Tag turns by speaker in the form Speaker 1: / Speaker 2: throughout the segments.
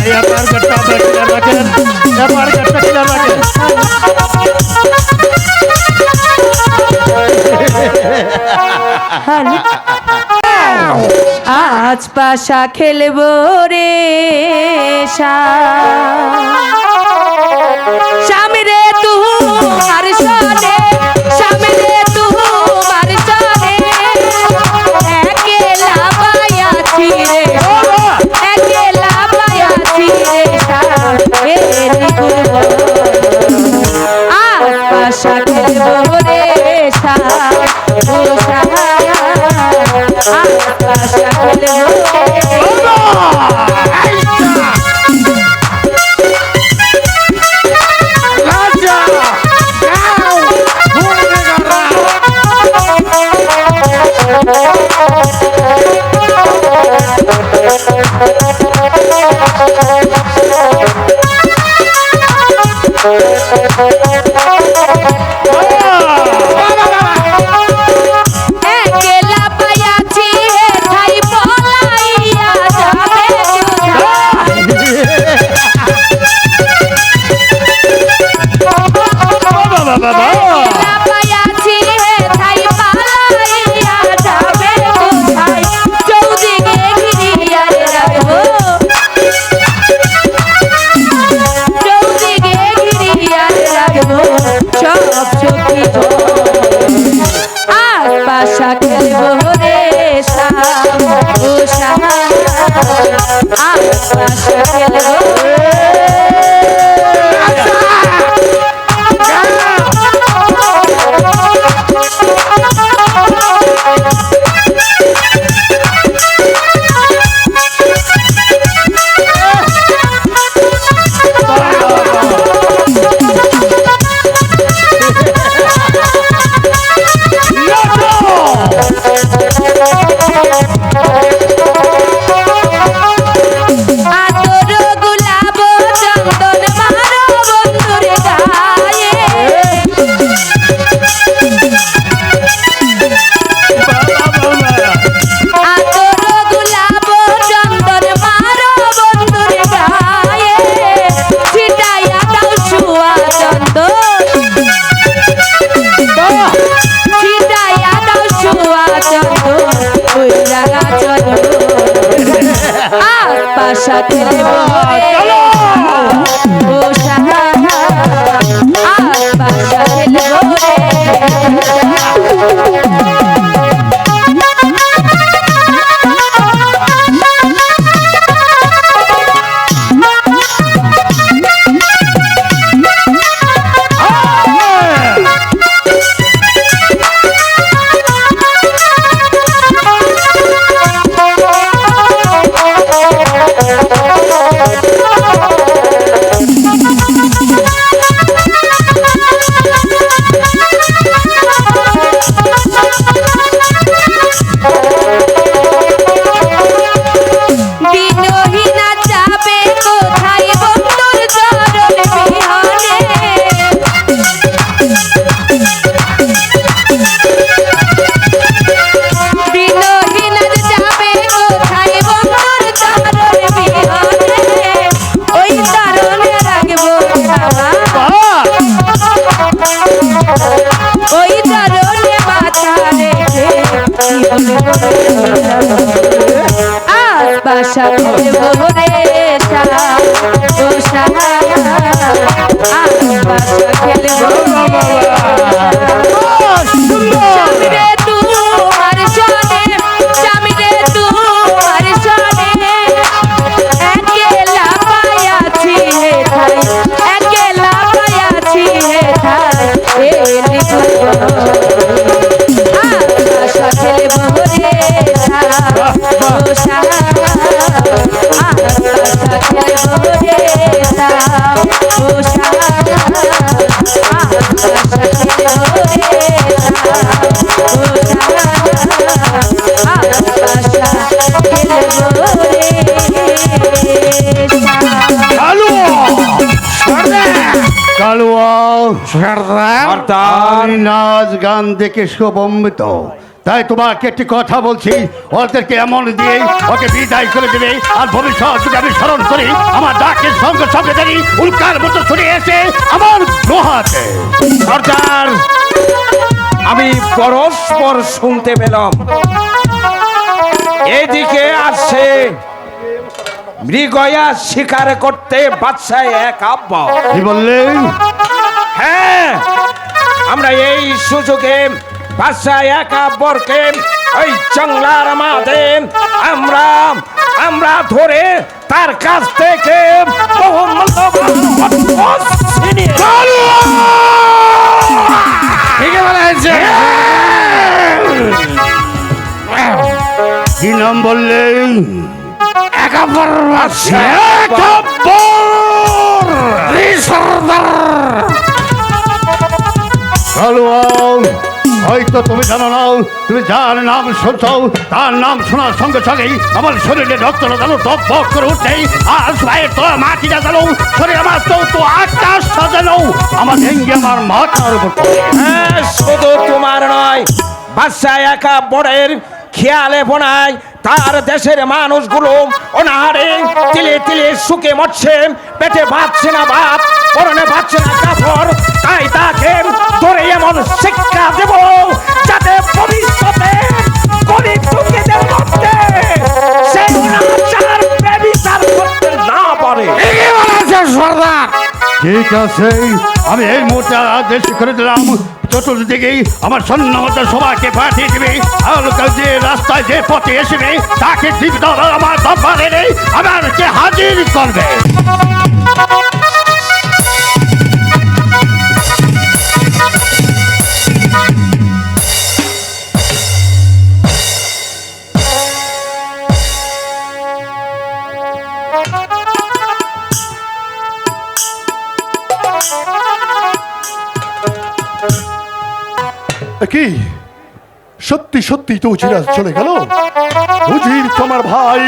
Speaker 1: টার্গেটটা আপনারা ক্লিয়ার রাখেন, টার্গেটটা ক্লিয়ার রাখেন।
Speaker 2: আজ পাশা খেলবো রে স্বামী রে তুমার সনে, স্বামী রে তুমার সনে, একেলা পায়াছি রে, একেলা পায়াছি রে আজ পাশা খেলবো রে আশা খেলবো পাশা খেলবো রে পাশা খেলবো পাশা খেলবো পাশা খেলবো পাশা খেলবো রে পাশা খেলবো স্বামী রে তুমার সনে, স্বামী রে তুমার সনে, একেলা পায়াছি হে ঠাই, একেলা পায়াছি হে ঠাই পাশা খেলবো রে পাশা খেলবো রে
Speaker 1: নাচ গান দেখে সুবম্বিত, তাই তোমাকে একটি কথা বলছি, ওদেরকে এমন দিয়ে ওকে বিদায় করে দেবে। আর ভবিষ্যৎ আমি স্মরণ করি, আমার ডাকের সঙ্গে সঙ্গে জানি উল্কার মতো ছুটে এসে আমার গ্রহাতে।
Speaker 3: সর্দার, আমি পরস্পর শুনতে পেলাম এদিকে আসছে মৃগয়া শিকার করতে বাদশাহ এক আব্বা।
Speaker 1: কি বললেন?
Speaker 3: হ্যাঁ, আমরা এই সুযোগে বাদশাহ এক আব্বরকে ওই জঙ্গলার মাঝে আমরা ধরে তার কাছ থেকে
Speaker 1: কি নাম বললেন?
Speaker 3: একাব্বর
Speaker 1: হয়তো তুমি জানো না, তুমি যার নাম শুনছো তার নাম শোনার সঙ্গে সঙ্গেই আমার শরীরে রক্ত লাগানো টক বক করে উঠছেই। আর পায়ের তোলা মাটিটা গেল, শরীর আমার তো আকাশ সাজানো আমার ভেঙ্গে আমার মাথার উপর পড়ে।
Speaker 3: হ্যাঁ, শুধু তোমার নয়, বাদশাহ একাব্বরের খেয়ালে বোনায় তার দেশের মানুষগুলো অনাহারে তিলে তিলে সুখে মরছে, পেটে বাঁচছে না ভাত, পরনে বাঁচছে না কাপড়। তাই তাকে ধরে এমন শিক্ষা দেব যাতে ভবিষ্যতে গরিব দুঃখীদের মধ্যে সে অনাচার ব্যভিচার করতে না পারে। সর্দার,
Speaker 1: ঠিক আছে, আমি এই মুহূর্তে আদেশ করে দিলাম, চতুর্দিকেই আমার সৈন্যদের সবাইকে পাঠিয়ে দিবে। আর যে রাস্তায় যে পথে আসবে তাকে জীবিত আমার দরবারে আমাকে হাজির করবে।
Speaker 4: কি সত্যি সত্যি তো উজিরা চলে গেল? উজির তোমার ভাই,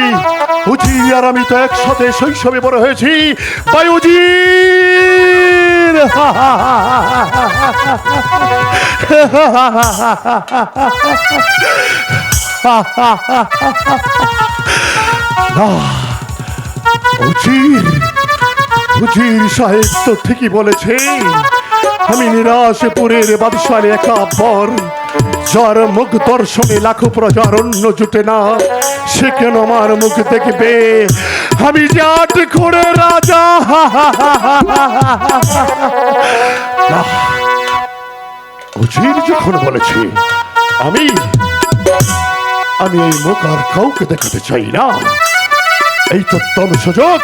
Speaker 4: উজির আর আমি তো একসাথে শৈশবে বড় হয়েছি। ভাই উজির, উজির উজির সাহেব তো ঠিকই বলেছে। আমি নিরাশপুরের বাদশাহ একাব্বর, যার মুখ দর্শনে লাখো প্রজার অন্য জুটে না, সে কেন আমার মুখ দেখবে? আমি যে আট করে রাজা। উজির যখন বলেছে, আমি এই মুখ আর কাউকে দেখাতে চাই না। এই তো উত্তম সুযোগ,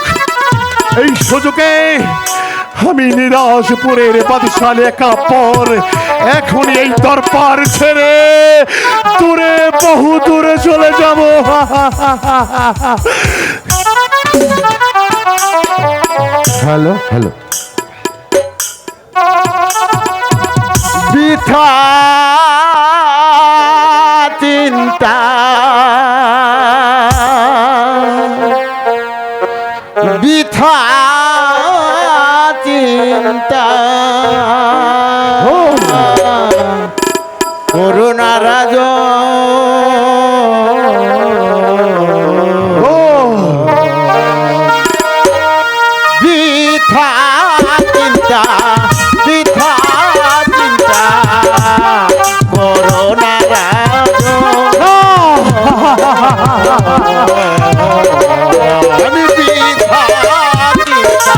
Speaker 4: এই সুযোগে আমি নিরাশপুরের বাদশাহ একাব্বর এখন এই দরবার ছেড়ে দূরে, বহু দূরে চলে যাব। হ্যালো হ্যালো, বৃথা চিন্তা, বৃথা চিন্তা, করুণা রাজ বৃথা চিন্তা, বৃথা চিন্তা, করুণা রাজ। আমি বৃথা চিন্তা,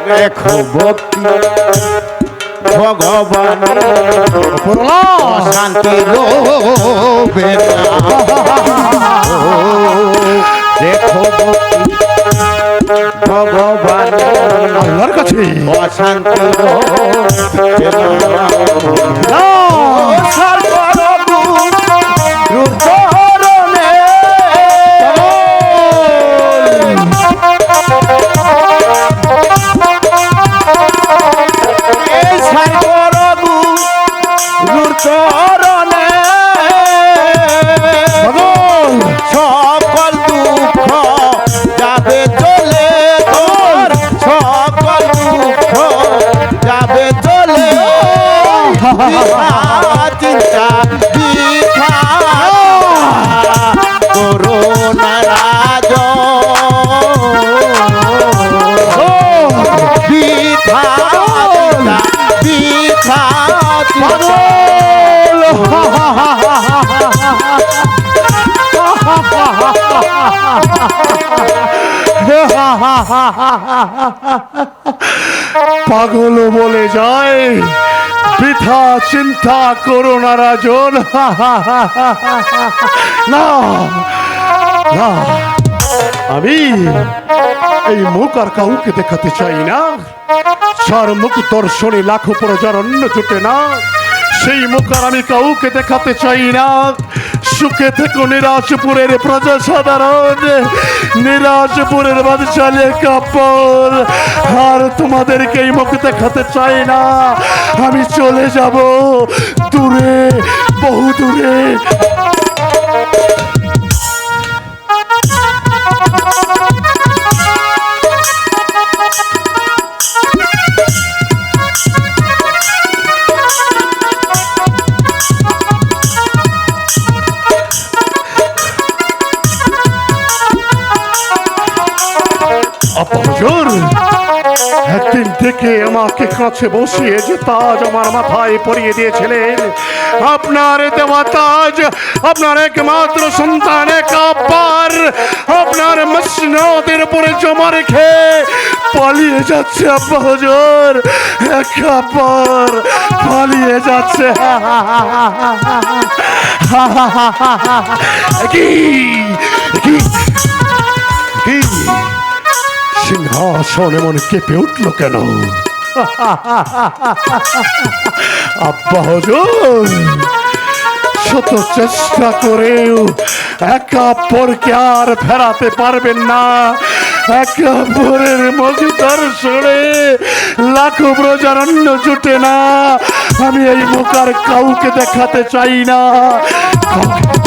Speaker 4: দেখো ভক্তি ভগবান শান্তি রোবে, দেখো ভক্তি ভগবান আল্লাহর কাছে অশান্তি চরণে সকল দুঃখ পাগল বলে যায়, বৃথা চিন্তা করো না রাজন। না না, আমি এই মুখ আর কাউকে দেখাতে চাই না। যার মুখ দর্শনে লাখো প্রজার অন্য জুটে না, সেই মুখ আর আমি কাউকে দেখাতে চাই না। সুখে থেকো নিরাশপুরের প্রজা সাধারণ, নিরাশপুরের বাদশালী কাপড়। আর তোমাদেরকে এই মুখ দেখাতে চাই না। আমি চলে যাব দূরে, বহু দূরে। হুজুর, একদিন থেকে আমাকে কাছে বসিয়ে যে তাজ আমার মাথায় পরিয়ে দিয়েছিলেন, আপনার দেওয়া তাজ আপনার একমাত্র সন্তান কাব্বার আপনার মসনদের উপরে জমা রেখে পালিয়ে যাচ্ছে। আব্বা হুজুর, কাব্বার পালিয়ে যাচ্ছে। কি কি কি সিংহাসন এমন কেঁপে উঠল কেন? আব্বা হুজুর, শত চেষ্টা করেও একাব্বরকে আর ফেরাতে পারবেন না। একাব্বরের মুখ দর্শনে লাখো প্রজারণ্য জুটে না। আমি এই মুখ আর কাউকে দেখাতে চাই না।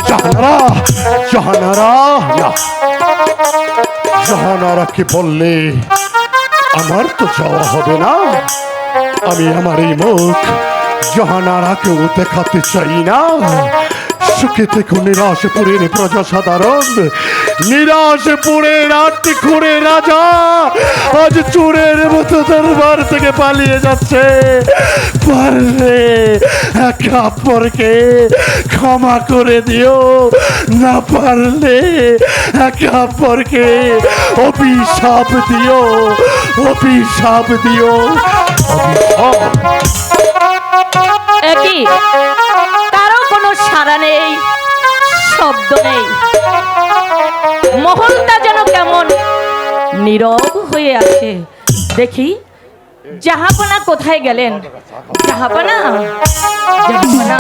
Speaker 4: জাহানারা, জাহানারা, জাহানারাকে বললে আমার তো যাওয়া হবে না। আমি আমার এই মুখ জাহানারাকেও দেখাতে চাই না। সুখে থেকে নিরাশপুরের প্রজা সাধারণ, নিরাশপুরের আটটি খুঁড়ে রাজা আজ চোরের মতো দরবার থেকে পালিয়ে যাচ্ছে। পারলে কাব্বরকে ক্ষমা করে দিও, না পারলে কাব্বরকে অভিশাপ দিও, অভিশাপ দিও, অভিশাপ।
Speaker 2: একই তারও কোনো সাড়া নেই, শব্দ নেই। মহলটা যেন কেমন নীরব হয়ে আছে। দেখি জাহাপনা কোথায় গেলেন? জাহাপনা, জাহাপনা,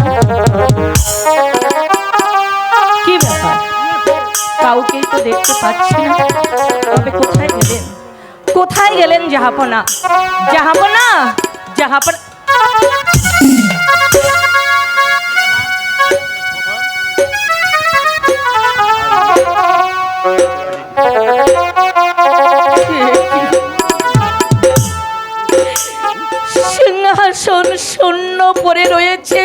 Speaker 2: কি ব্যাপার? কাউকেই তো দেখতে পাচ্ছি না। তবে কোথায় গেলেন? কোথায় গেলেন জাহাপনা? জাহাপনা, জাহাপনা। সিংহাসন শূন্য পড়ে রয়েছে,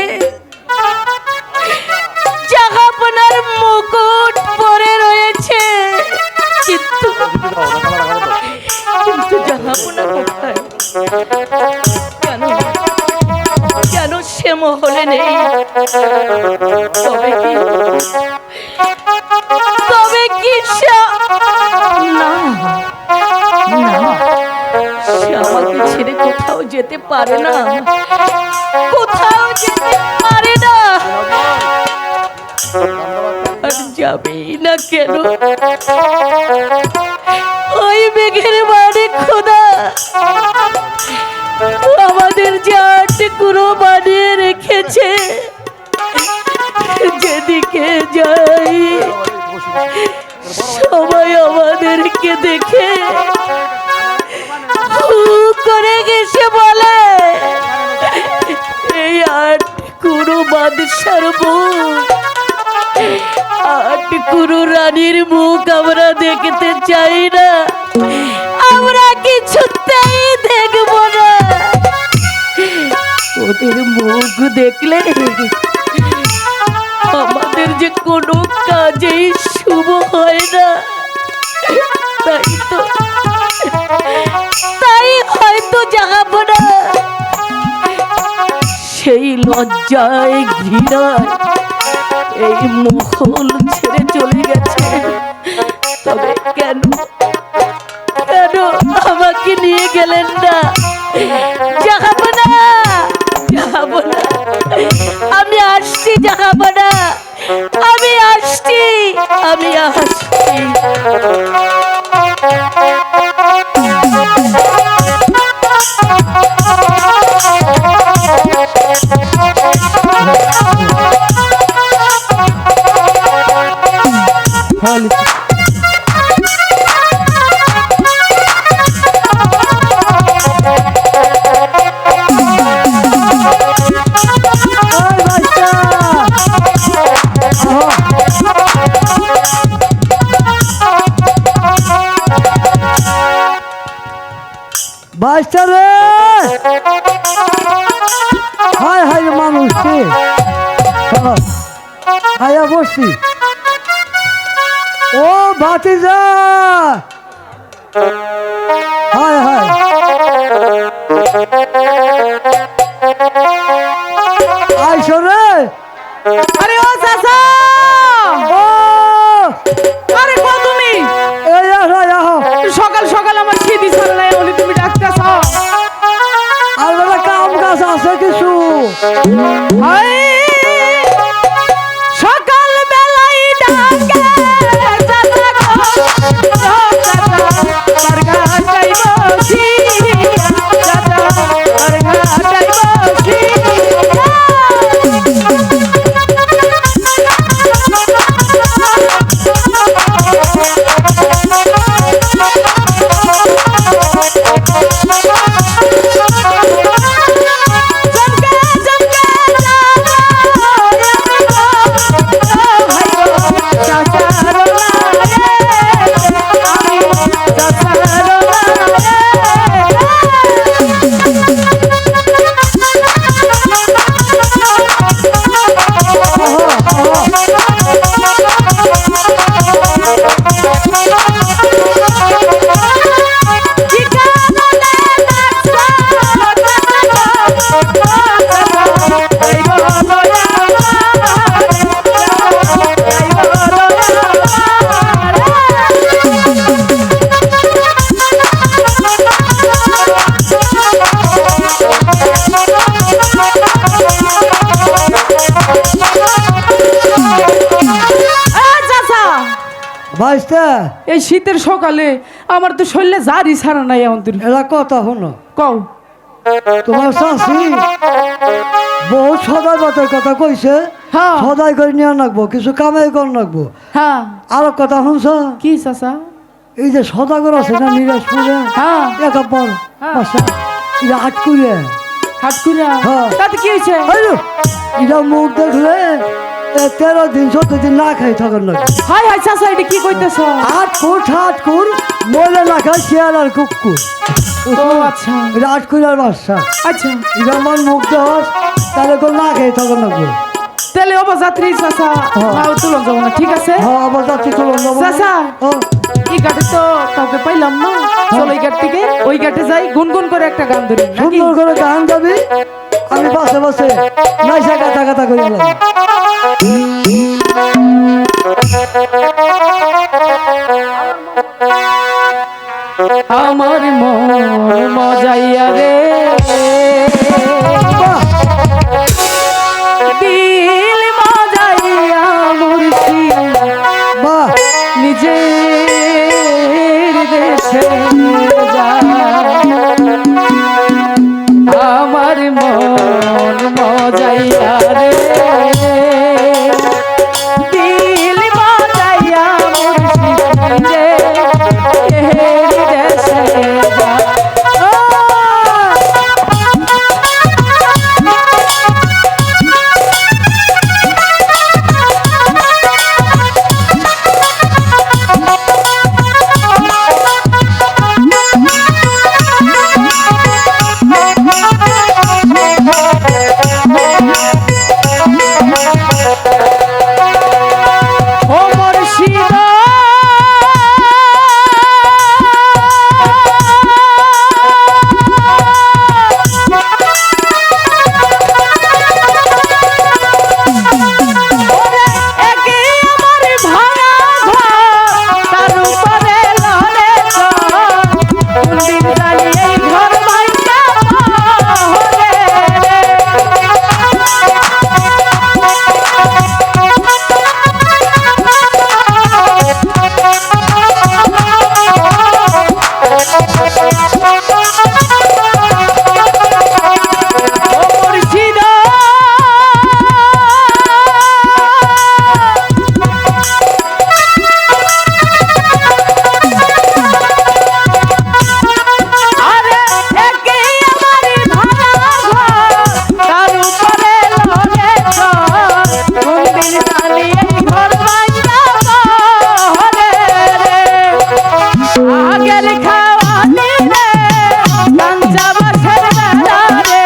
Speaker 2: জাহাপনার মুকুট পড়ে রয়েছে, কিন্তু জাহাপনা কোথায়? কেন কেন সে মহলে নেই? তবে কি না না, সে আমাকে ছেড়ে কোথাও যেতে পারে না, কোথাও যেতে পারে না। আর যাবেই না কেন? ওই মেঘের বাড়ি খোদা আমাদের জাতগুলো বানিয়ে রেখেছে। যেদিকে যাই সবাই আমাদেরকে দেখে করে গেছে বলে, এই আটকুরু বাদশার মুখ, আটকুরু রানীর মুখ আমরা দেখতে চাই না, আমরা কিছুতেই দেখব না। ওদের মুখ দেখলে আমাদের যে কোনো কাজেই শুভ হয় না। তাই হয়তো যাবো না, সেই লজ্জায় ঘৃণায় এই মহল ছেড়ে চলে গেছে। তবে কেন নিয়ে গেলেন না। যাবো না, যাবো না, আমি আসছি, যাবো না, আমি আসছি, আমি আসছি।
Speaker 5: বাইশটা রে, হায় হায় মানুষ রে, হায়া বসছি। ও ভাতিজা, হায় হায়, আইসো রে।
Speaker 2: আরে ও চাচা,
Speaker 5: ও
Speaker 2: আরে কো তুমি?
Speaker 5: এই আহো আহো,
Speaker 2: সকাল সকাল আমার খিদি ছাড়া নাই বলি তুমি ডাকতেছ?
Speaker 5: আর বেলা কাম কাজ আছে কিছু?
Speaker 2: সকাল বেলায় ডাকে চাচা গো, চাচা বারঘাটাই বসি, চাচা বারঘাটাই বসি।
Speaker 5: বাইশটা,
Speaker 2: এই শীতের সকালে আমার তো শরীরে জারি ছাড়া নাই অন্তর।
Speaker 5: এরা কথা হলো
Speaker 2: কও।
Speaker 5: তোমার শাশি বহু সদাই বাতের কথা কইছে,
Speaker 2: হ্যাঁ।
Speaker 5: সদাই করে নিয়ে নাকবো, কিছু কামাই করে নাকবো।
Speaker 2: হ্যাঁ,
Speaker 5: আর কথা শুনছ,
Speaker 2: কি চাচা?
Speaker 5: এই যে সদাগর আছে না নিরাজপুরে,
Speaker 2: হ্যাঁ।
Speaker 5: একা পর
Speaker 2: হ্যাঁ।
Speaker 5: বাসা এটা আটকুরে,
Speaker 2: হাটকুরা,
Speaker 5: হ্যাঁ।
Speaker 2: তাতে কি হয়েছে?
Speaker 5: এটা মুখ দেখলে 13 দিন 14 দিন না খাই থাকার লাগে।
Speaker 2: হাই হাই চাচা, এটা কি কইতেছ?
Speaker 5: আটকুর মহিলা না খায় শিয়াল আর কুকুর।
Speaker 2: ও আচ্ছা,
Speaker 5: এটা আটকুরার বাসা।
Speaker 2: আচ্ছা,
Speaker 5: এটা আমার মুখ দেওয়া তাহলে কেউ না খাই থাকার লাগবে।
Speaker 2: তাহলে অবযাত্রী চাচা
Speaker 5: হ্যাঁ।
Speaker 2: নাও তুলন যাবো না, ঠিক আছে?
Speaker 5: হ্যাঁ, আবার যাচ্ছি চলো
Speaker 2: চাচা, এই ঘাটে তো কাউকে পাইলাম না, চলো এই ঘাট থেকে ওই ঘাটে যাই, গুনগুন করে একটা গান ধরি নাকি?
Speaker 5: সুন্দর করে গান গাবি, আমি বাসে বাসে নাইসা গাথা গাথা করে গেলাম।
Speaker 2: আমার মন মজাইয়া রে, দিল মজাইয়া মুর্শি,
Speaker 5: বাহ,
Speaker 2: নিজের দেশে যা। আমার মন মজাইয়া রে, দিল মজাইয়া মুর্শি, নিজের দেশে যা। ও মুর্শিদ আরে একে আমারে ভাঙা ঘর তার উপরে লড়ে ঘর মন্দির জানি এই ঘর ভাঙা ঘরে রে আগের খাওয়ানি রে কাঞ্চা বাসের বেড়া রে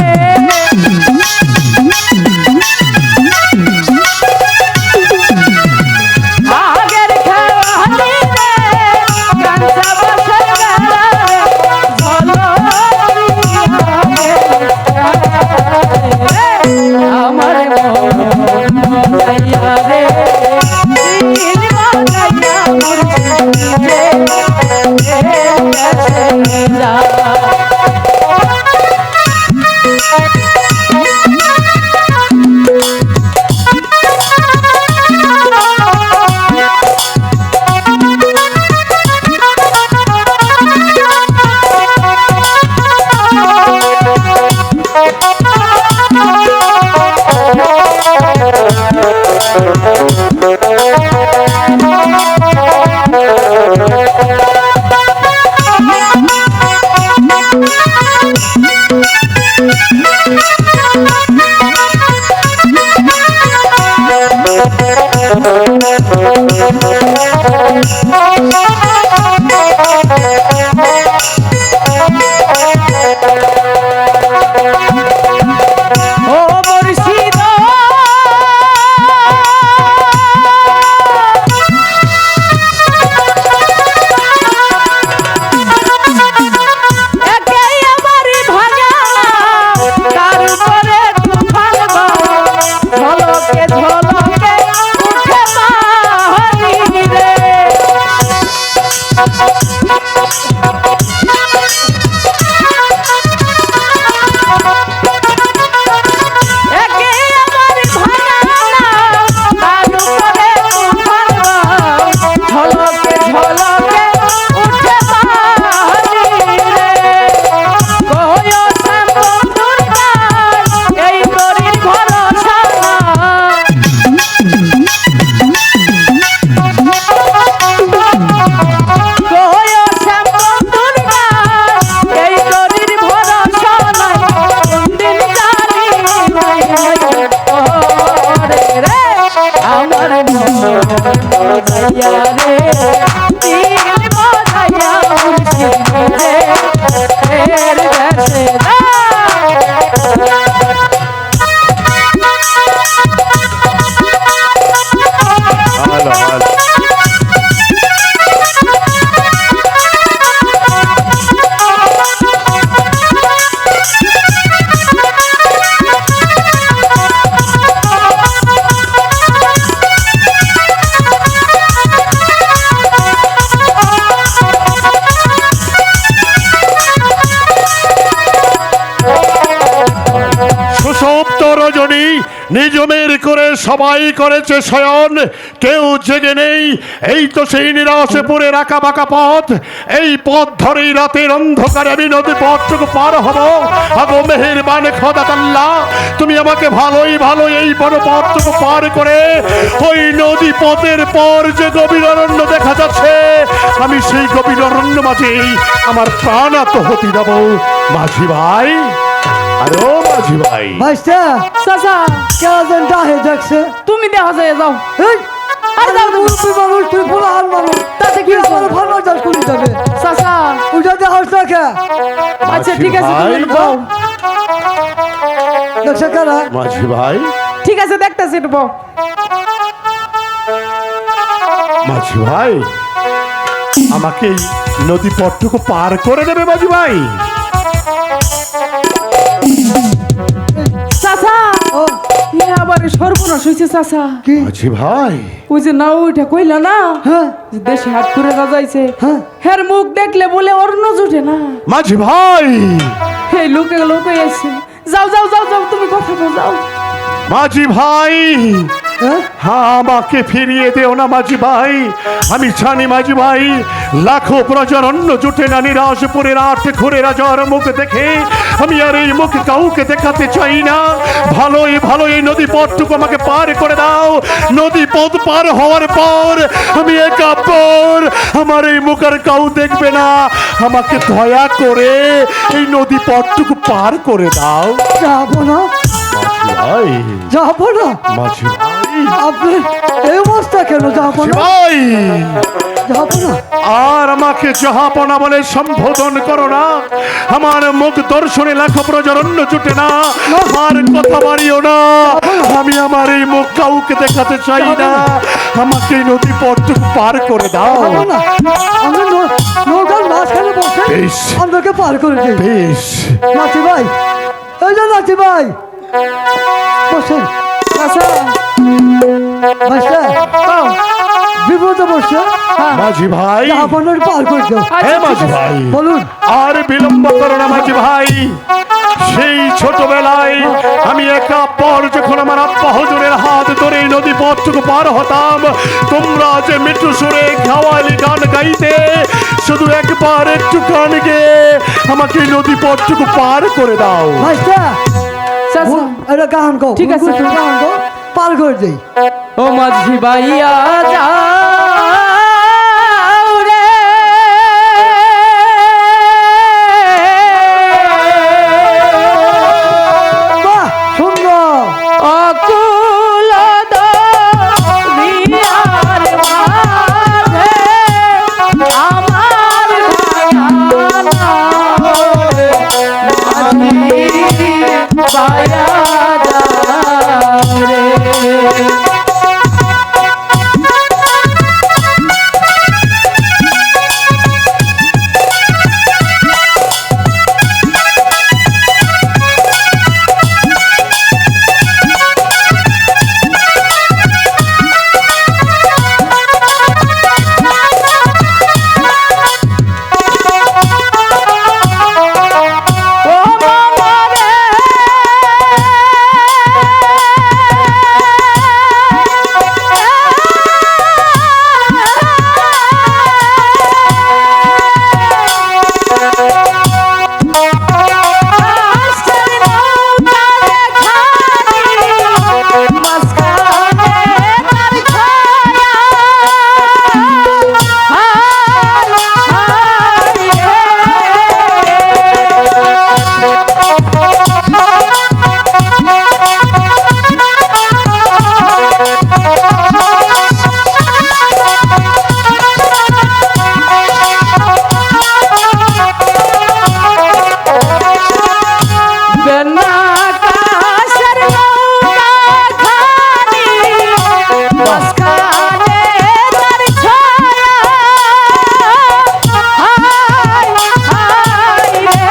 Speaker 2: আগের খাওয়ানি রে কাঞ্চা বাসের বেড়া রে আমার মনাইয়া রে দিল বানাইয়া মুর্শিদে যা ও মুর্শিদ একে আমারে ভাঙা তার উপরে তুফান ঝলকে ঝলকে উঠে পাহাড়ি রে একে আমারে ভাঙা তার উপরে তুফান ঝলকে ঝলকে উঠে পাহাড়ি রে কয় শান্ত দুর্গায় এই গরিব ভরসা কয় শান্ত দুর্গায় এই গরিব ভরসা নাই কোনদিন জানি নাই ওরে রে আমার মনাইয়া রে দিল বানাইয়া মুর্শিদে এর দেশে যা
Speaker 1: হ্যালো হ্যালো সুষুপ্ত রজনী নিজমের করে সবাই করেছে শয়ন, কেউ জেগে নেই। এই তো সেই নিরাশে পড়ে রাখা বাঁকা পথ, এই পথ ধরেই রাতের অন্ধকারে আমি নদী পথটুকু পার হব। আগো মেহেরবান খোদাতাল্লাহ, তুমি আমাকে ভালোই ভালো এই বড় পথটুকু পার করে ওই নদী পথের পর যে গভীর অরণ্য দেখা যাচ্ছে, আমি সেই গভীর অরণ্য মাঝেই আমার প্রাণ আত্মহতি দেব। মাঝি ভাই, আরে ও মাঝি ভাই,
Speaker 5: ভাইস্তা
Speaker 2: চাচা
Speaker 5: কেজন ডাহে দেখছে
Speaker 2: তুমি দেখা যায় যাও
Speaker 5: এই
Speaker 2: আরে যাও তুমি।
Speaker 5: মুরব্বী মানুষ তুই পুরান মানুষ
Speaker 2: তাতে কি হয়েছে?
Speaker 5: আমার ভালো চাষ করি যাবে
Speaker 2: চাচা
Speaker 5: উঠে দেখাস দেখে
Speaker 2: আচ্ছা ঠিক আছে তুমি
Speaker 1: ভাই।
Speaker 2: বউ
Speaker 5: দেখছে কারা
Speaker 1: মাঝি ভাই,
Speaker 2: ঠিক আছে দেখতেছি একটু বউ
Speaker 1: মাঝি ভাই, আমাকে এই নদী পথটুকু পার করে দেবে মাঝি ভাই?
Speaker 2: চাচা
Speaker 5: ও
Speaker 2: এ আবার সর্বনাশ হয়েছে চাচা।
Speaker 5: কি
Speaker 1: মাঝি ভাই,
Speaker 2: ওই যে নাও ওইটা কইলা না
Speaker 5: হ্যাঁ
Speaker 2: যে দেশে হাট করে যাইছে,
Speaker 5: হ্যাঁ
Speaker 2: হের মুখ দেখলে বলে অন্য জুটে না।
Speaker 1: মাঝি ভাই,
Speaker 2: এই লোকে লোকে এসে যাও যাও যাও যাও তুমি কথা বল যাও।
Speaker 1: মাঝি ভাই,
Speaker 5: হ্যাঁ?
Speaker 4: আমাকে ফিরিয়ে দেও না মাঝি ভাই। আমি জানি মাঝি ভাই, লাখো প্রজার অন্য জুটে না নিরাশপুরের আট ঘুরে রাজার মুখ দেখে আমি আর এই মুখ কাউকে দেখাতে চাই না। ভালোই ভালো এই নদী পথটুকু আমাকে পার করে দাও। নদী পথ পার হওয়ার পর আমি একা পর, আমার এই মুখ আর কাউ দেখবে না। আমাকে দয়া করে এই নদী পথটুকু পার করে দাও।
Speaker 5: যাবো না,
Speaker 4: মাঝি ভাই,
Speaker 5: যাবো না।
Speaker 4: মাঝি ভাই,
Speaker 5: আপনি এই অবস্থা কেন? যাবো না,
Speaker 4: ভাই,
Speaker 5: যাবো না।
Speaker 4: আর আমাকে জাহাপনা বলে সম্বোধন করো না। আমার মুখ দর্শনে লাখো প্রজরণ্য জুটে না। আর কথা বাড়িও না। আমি আমার এই মুখ কাউকে দেখাতে চাই না। আমাকে এই নদী পথটুকু পার করে দাও।
Speaker 5: যাবো না, আমি নৌকার মাঝখানে বসে
Speaker 4: বেশ।
Speaker 5: আপনাকে পার করে দিই।
Speaker 4: বেশ,
Speaker 5: নাতি ভাই, এই যে নাতি ভাই, বসেন। বাসা বিপদে বসে
Speaker 4: মাঝি ভাই,
Speaker 5: আপনার পার করে দাও।
Speaker 4: হ্যাঁ মাঝি ভাই,
Speaker 5: বলুন।
Speaker 4: আর বিলম্ব করো না মাঝি ভাই। সেই ছোটবেলায় আমি একা পর যখন আমার আব্বা হুজুরের হাত ধরে এই নদী পথটুকু পার হতাম, তোমরা যে মৃত্যু সুরে খাওয়ালি গান গাইতে, শুধু একবার একটু গান গেয়ে আমাকে এই নদী পথটুকু পার করে দাও।
Speaker 5: ভাইস্তা
Speaker 2: চাচা
Speaker 5: এটা গান গো,
Speaker 2: ঠিক আছে।
Speaker 5: গান গো, পার করে দেই।
Speaker 2: ও মাঝি ভাইয়া যাও রে,
Speaker 5: বাহ, সুন্দর।
Speaker 2: অকুল দরিয়ার মাঝে আমার ভায়া নাও রে, মাঝি ভাইয়া যাও রে। ও মামা রে, আস্তের নৌকা দেখানি, মাঝখানে তার ছায়া। হায় বেনাকাশের নৌকাখানি, মাঝখানে তার ছায়া। হায় হায় রে,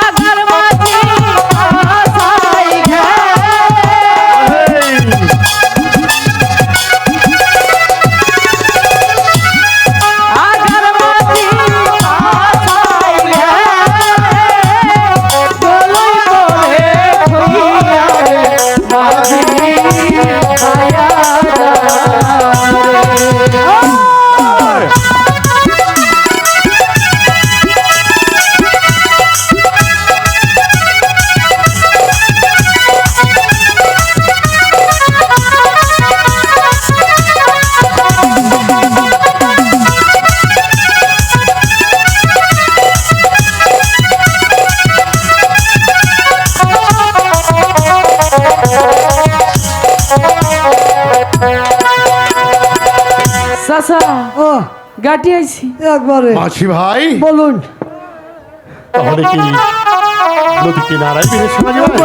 Speaker 2: আগার মাঝি আশায় ঘেরে। আগার মাঝি আশায় ঘেরে, দোলই করে খুইয়া রে, মাঝি ভাইয়া যাও রে। চাচা
Speaker 5: ও
Speaker 2: গাটি আইছি।
Speaker 5: একবারে
Speaker 4: মাঝি ভাই,
Speaker 5: বলুন।
Speaker 4: তাহলে কি নদী কিনারায় বেরিয়েছে মাঝি ভাই?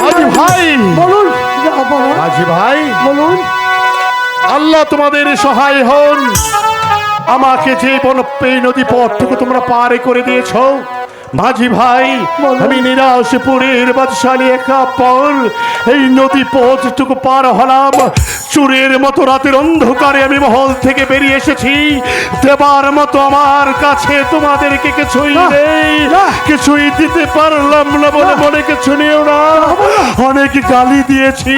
Speaker 4: মাঝি ভাই,
Speaker 5: বলুন, যাবো না,
Speaker 4: মাঝি ভাই,
Speaker 5: বলুন।
Speaker 4: আল্লাহ তোমাদের সহায় হন। আমাকে যে এই নদী পথটুকু তোমরা পারে করে দিয়েছো, মাঝি ভাই,
Speaker 5: বলো।
Speaker 4: আমি নিরাশপুরের বাদশালী একা পর এই নদী পথটুকু পার হলাম। চোরের মতো রাতের অন্ধকারে আমি মহল থেকে বেরিয়ে এসেছি। দেবার মতো আমার কাছে তোমাদেরকে কিছুই নেই, কিছুই দিতে পারলাম না বলে মনে কিছু নিও না। অনেক গালি দিয়েছি,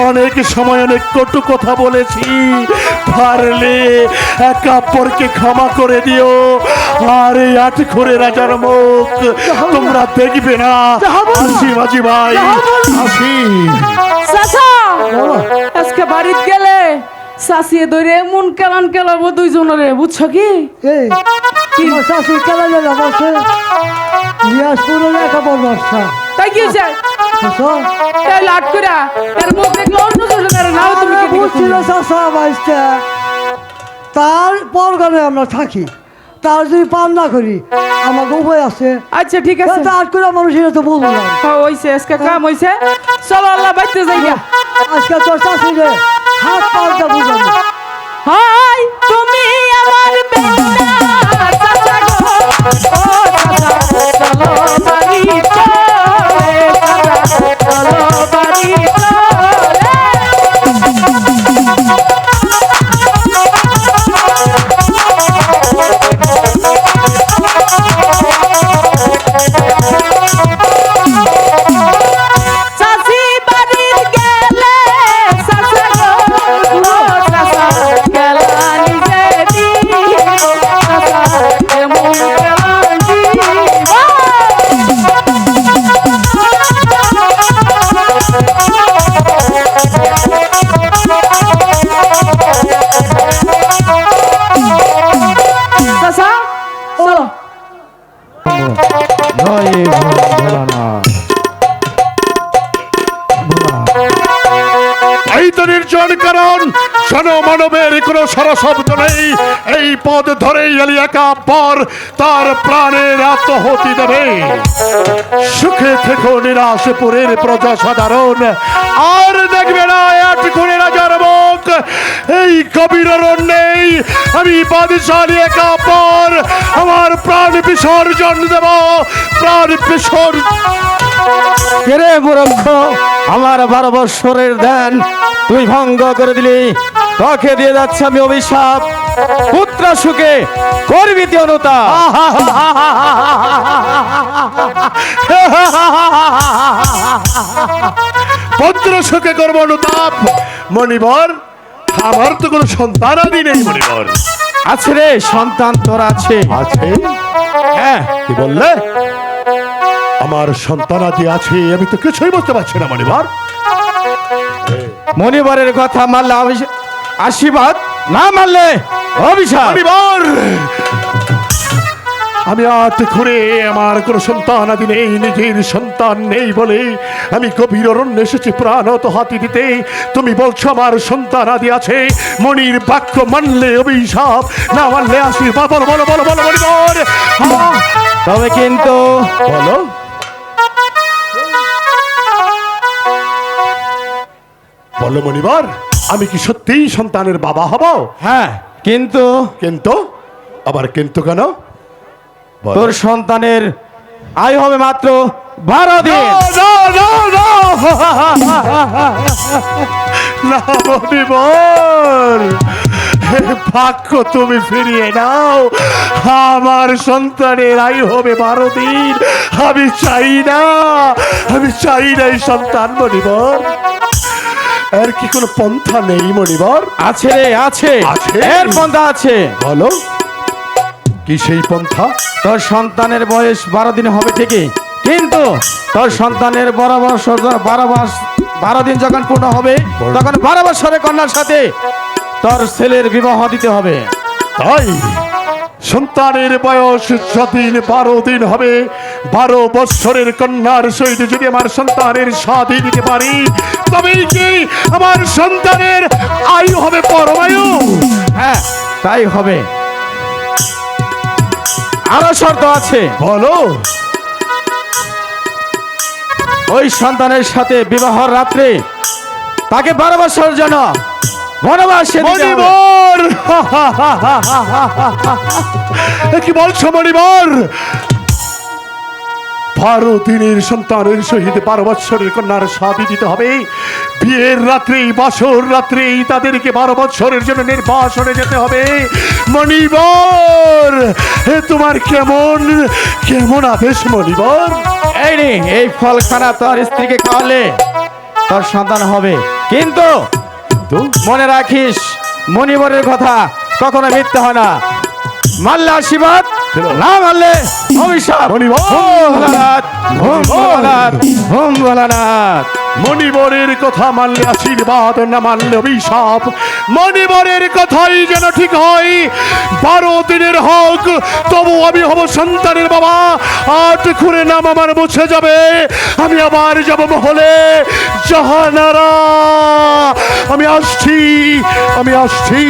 Speaker 4: অনেক সময় অনেক কটু কথা বলেছি। পারলে একা পরকে ক্ষমা করে দিও। আর এই আটখোরে রাজার মুখ তোমরা দেখবে না। আসি মাঝি ভাই, আসি।
Speaker 2: চাচা আজকে বাড়িতে গেলে চাষিয়ে ধরে এমন কেলান কেলাবো দুইজনের, বুঝছো কি?
Speaker 5: এই তোমার শাশি কেলা গেল বসে নিয়াজপুরের লেখাপড় বাসা
Speaker 2: তাই কি হয়েছে? তাই লাট করে তার মুখ দেখলে অন্য জনের নাও তুমি কি
Speaker 5: বুঝছিল চাষা বাইশটা তার পরগনে আমরা থাকি, তার যদি পান না করি আমার উপায় আছে।
Speaker 2: আচ্ছা ঠিক আছে,
Speaker 5: আট করে মানুষের তো বলবো না।
Speaker 2: হইছে আজকে কাম হইছে, চলো আল্লাহ বাইতে যাই গা।
Speaker 5: আজকে তোর চাষি রে হাত পাল্টা বুঝাবো।
Speaker 2: হাই তুমি আমার বেটা চাচা গো, ও চাচা চলো বাড়ি চলে, চাচা চলো বাড়ি চলে। চাচি বাড়ির গেলে চাচা গো, ও চাচা গেলানি যেদি, চাচা কেমন গেলানি চাচা চলো।
Speaker 4: এই তো নির্জন কারণ জনমানবের কোনো সরশব্দ নেই। এই পথ ধরেই এলি একা পর তার প্রাণের আত্মহতি দেবে। সুখে থেকো নিরাশপুরের প্রজা সাধারণ, আর দেখবে না এক করে রাজার মুখ। এই কবির নেই আমি বাদশালী একা পর আমার প্রাণ বিসর্জন দেব, প্রাণ বিসর্জন।
Speaker 3: কেরে মূর্খ, আমার 12 বৎসরের ধ্যান তুই ভঙ্গ করে দিলি। তোকে দিয়ে যাচ্ছে আমি অভিশাপ, পুত্র সুখে করবি তুই অনুতাপ।
Speaker 4: পুত্র সুখে করবো অনুতাপ। মণিবর, আমার তো কোনো সন্তান আদি নেই। মণিবর
Speaker 3: আছে রে, সন্তান তোর আছে।
Speaker 4: আছে?
Speaker 3: হ্যাঁ,
Speaker 4: কি বললে? আমার সন্তান আদি আছে, আমি তো কিছুই বুঝতে পারছি না। মণিবর,
Speaker 3: মণিবরের কথা মানলে আশীর্বাদ, না মানলে অভিশাপ।
Speaker 4: মণিবর, আমি আট ঘুরে আমার কোনো সন্তান আদি নেই, নিজের সন্তান নেই বলে আমি গভীর অরণ্যে এসেছি প্রাণত হাতি দিতে। তুমি বলছো আমার সন্তান আদি আছে, মণির বাক্য মানলে অভিশাপ, না মানলে আশীর্বাদ। বলো বলো বলো বলো মণিবর।
Speaker 3: তবে কিন্তু
Speaker 4: বলো বলো মণিবর, আমি কি সত্যিই সন্তানের বাবা হব?
Speaker 3: হ্যাঁ, কিন্তু
Speaker 4: কিন্তু আবার কিন্তু কেন? বলো।
Speaker 3: তোর সন্তানের আয়ু হবে মাত্র 12 দিন।
Speaker 4: না, না, না, না মণিবর, হে ভাগ্য তুমি ফিরিয়ে নাও। আমার সন্তানের আয়ু হবে 12 দিন। আমি চাই না, আমি চাই না এই সন্তান। মণিবর, এর কি কোনো পন্থা নেই? মণিবর
Speaker 3: আছে রে, আছে,
Speaker 4: আছে?
Speaker 3: এর পন্থা আছে।
Speaker 4: বলো, কি সেই পন্থা?
Speaker 3: তোর সন্তানের বয়স 12 দিন হবে ঠিকই, কিন্তু তোর সন্তানের 12 দিন যখন পূর্ণ হবে তখন 12 বছরের কন্যার সাথে তোর ছেলের বিবাহ দিতে হবে।
Speaker 4: তাই সন্তানের বয়স যদিন 12 দিন হবে, 12 বৎসরের কন্যার সহিত যদি আমার সন্তানের শাদী দিতে পারি, তবেই কি আমার সন্তানের আয়ু হবে পরমায়ু?
Speaker 3: হ্যাঁ, তাই হবে। আরো শর্ত আছে।
Speaker 4: বলো।
Speaker 3: ওই সন্তানের সাথে বিবাহর রাত্রে তাকে 12 বছর জন্য বনবাসে দিতে হবে।
Speaker 4: মণিবর, কি বলছো মণিবর? 12 দিনের সন্তানের সহিত 12 বৎসরের কন্যার শাদী দিতে হবে। বিয়ের রাত্রেই বাসর রাত্রেই তাদেরকে 12 বৎসরের জন্য নির্বাসনে যেতে হবে। মণিবর, তোমার কেমন কেমন আদেশ মণিবর?
Speaker 3: এই নে, এই ফলখানা তোর স্ত্রীকে খাওয়ালে তোর সন্তান হবে, কিন্তু মনে রাখিস মণিবরের কথা কখনো মিথ্যা হয় না। মারলে আশীর্বাদ, না মারলে অভিশাপ।
Speaker 4: মণিবর!
Speaker 3: হুম ভোলানাথ, হুম ভোলানাথ, হুম ভোলানাথ।
Speaker 4: মণিবরের কথা মানলে আশীর্বাদ, না মানলে অভিশাপ। মণিবরের কথাই যেন ঠিক হয়। 12 দিনের হোক, তবু আমি হব সন্তানের বাবা। 8 খুঁড়ে নাম আমার মুছে যাবে, আমি আবার যাব মহলে। জাহানারা, আমি আসছি, আমি আসছি।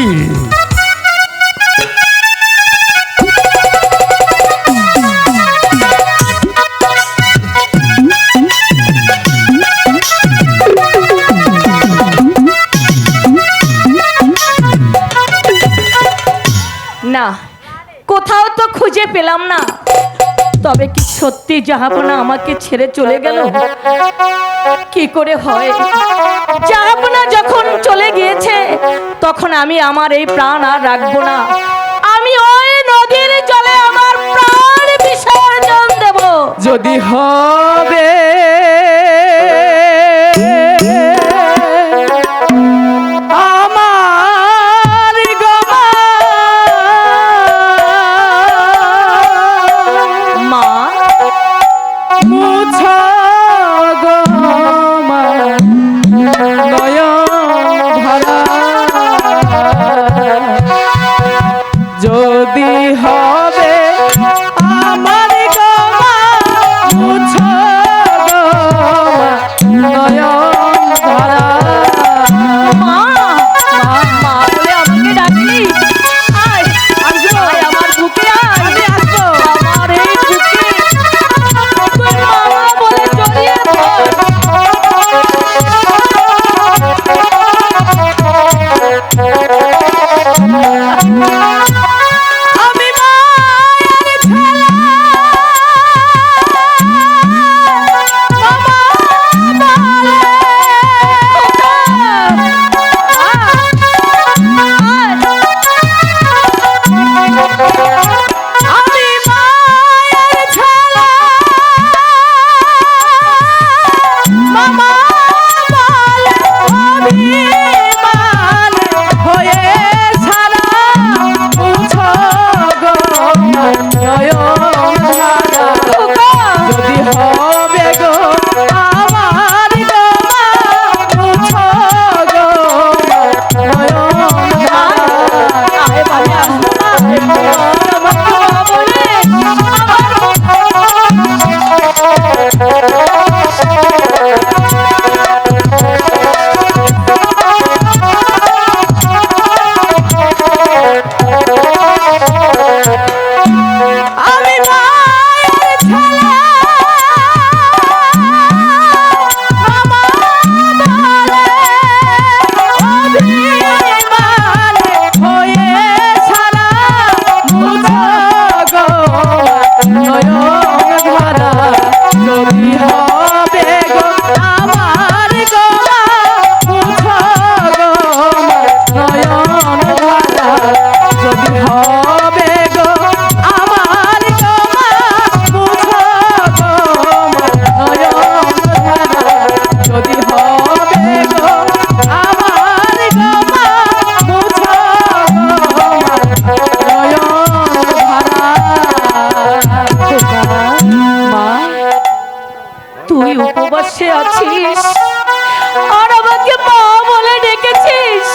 Speaker 2: না, কোথাও তো খুঁজে পেলাম না। তবে কি সত্যি জাহাপনা আমাকে ছেড়ে চলে গেল? কি করে হয়? জাহাপনা যখন চলে গিয়েছে তখন আমি আমার এই প্রাণ আর রাখবো না। আমি ওই নদীর জলে আমার প্রাণ বিসর্জন দেব।
Speaker 3: যদি হবে
Speaker 2: আমার গমা মা
Speaker 3: মুছ গমা নয়ন ধারা, যদি হবে আমার গমা মুছ গমা নয়ন ধারা।
Speaker 2: মা মা মা বলে আমাকে ডাকলি। আয় আসবো, আমার বুকে আয়। আমি আসবো আমার এই বুকে। তুই মামা বলে জড়িয়ে ধর। আমি মায়ের ছেলে, মামা বলে। আমি মায়ের ছেলে, মামা বলে। অভিমান হয়ে সারা মুছো গো নয়ন ধারা। যদি হবে গো আমার গমা মুছো গো নয়ন ধারা। আয় বাবা আসবো না, আমার বাবা বলে আমি মায়ের ছেলে, মামা বলে। অভিমান হয়ে সারা মুছো গো নয়ন ধারা। যদি হবে গো আমার গমা মুছো গো নয়ন ধারা। যদি হবে গো আমার গমা মুছো গো নয়ন ধারা। যদি হবে গো আমার গমা মুছো গো নয়ন ধারা। মা, তুই উপবাসে আছিস আর আমাকে মা বলে ডেকেছিস।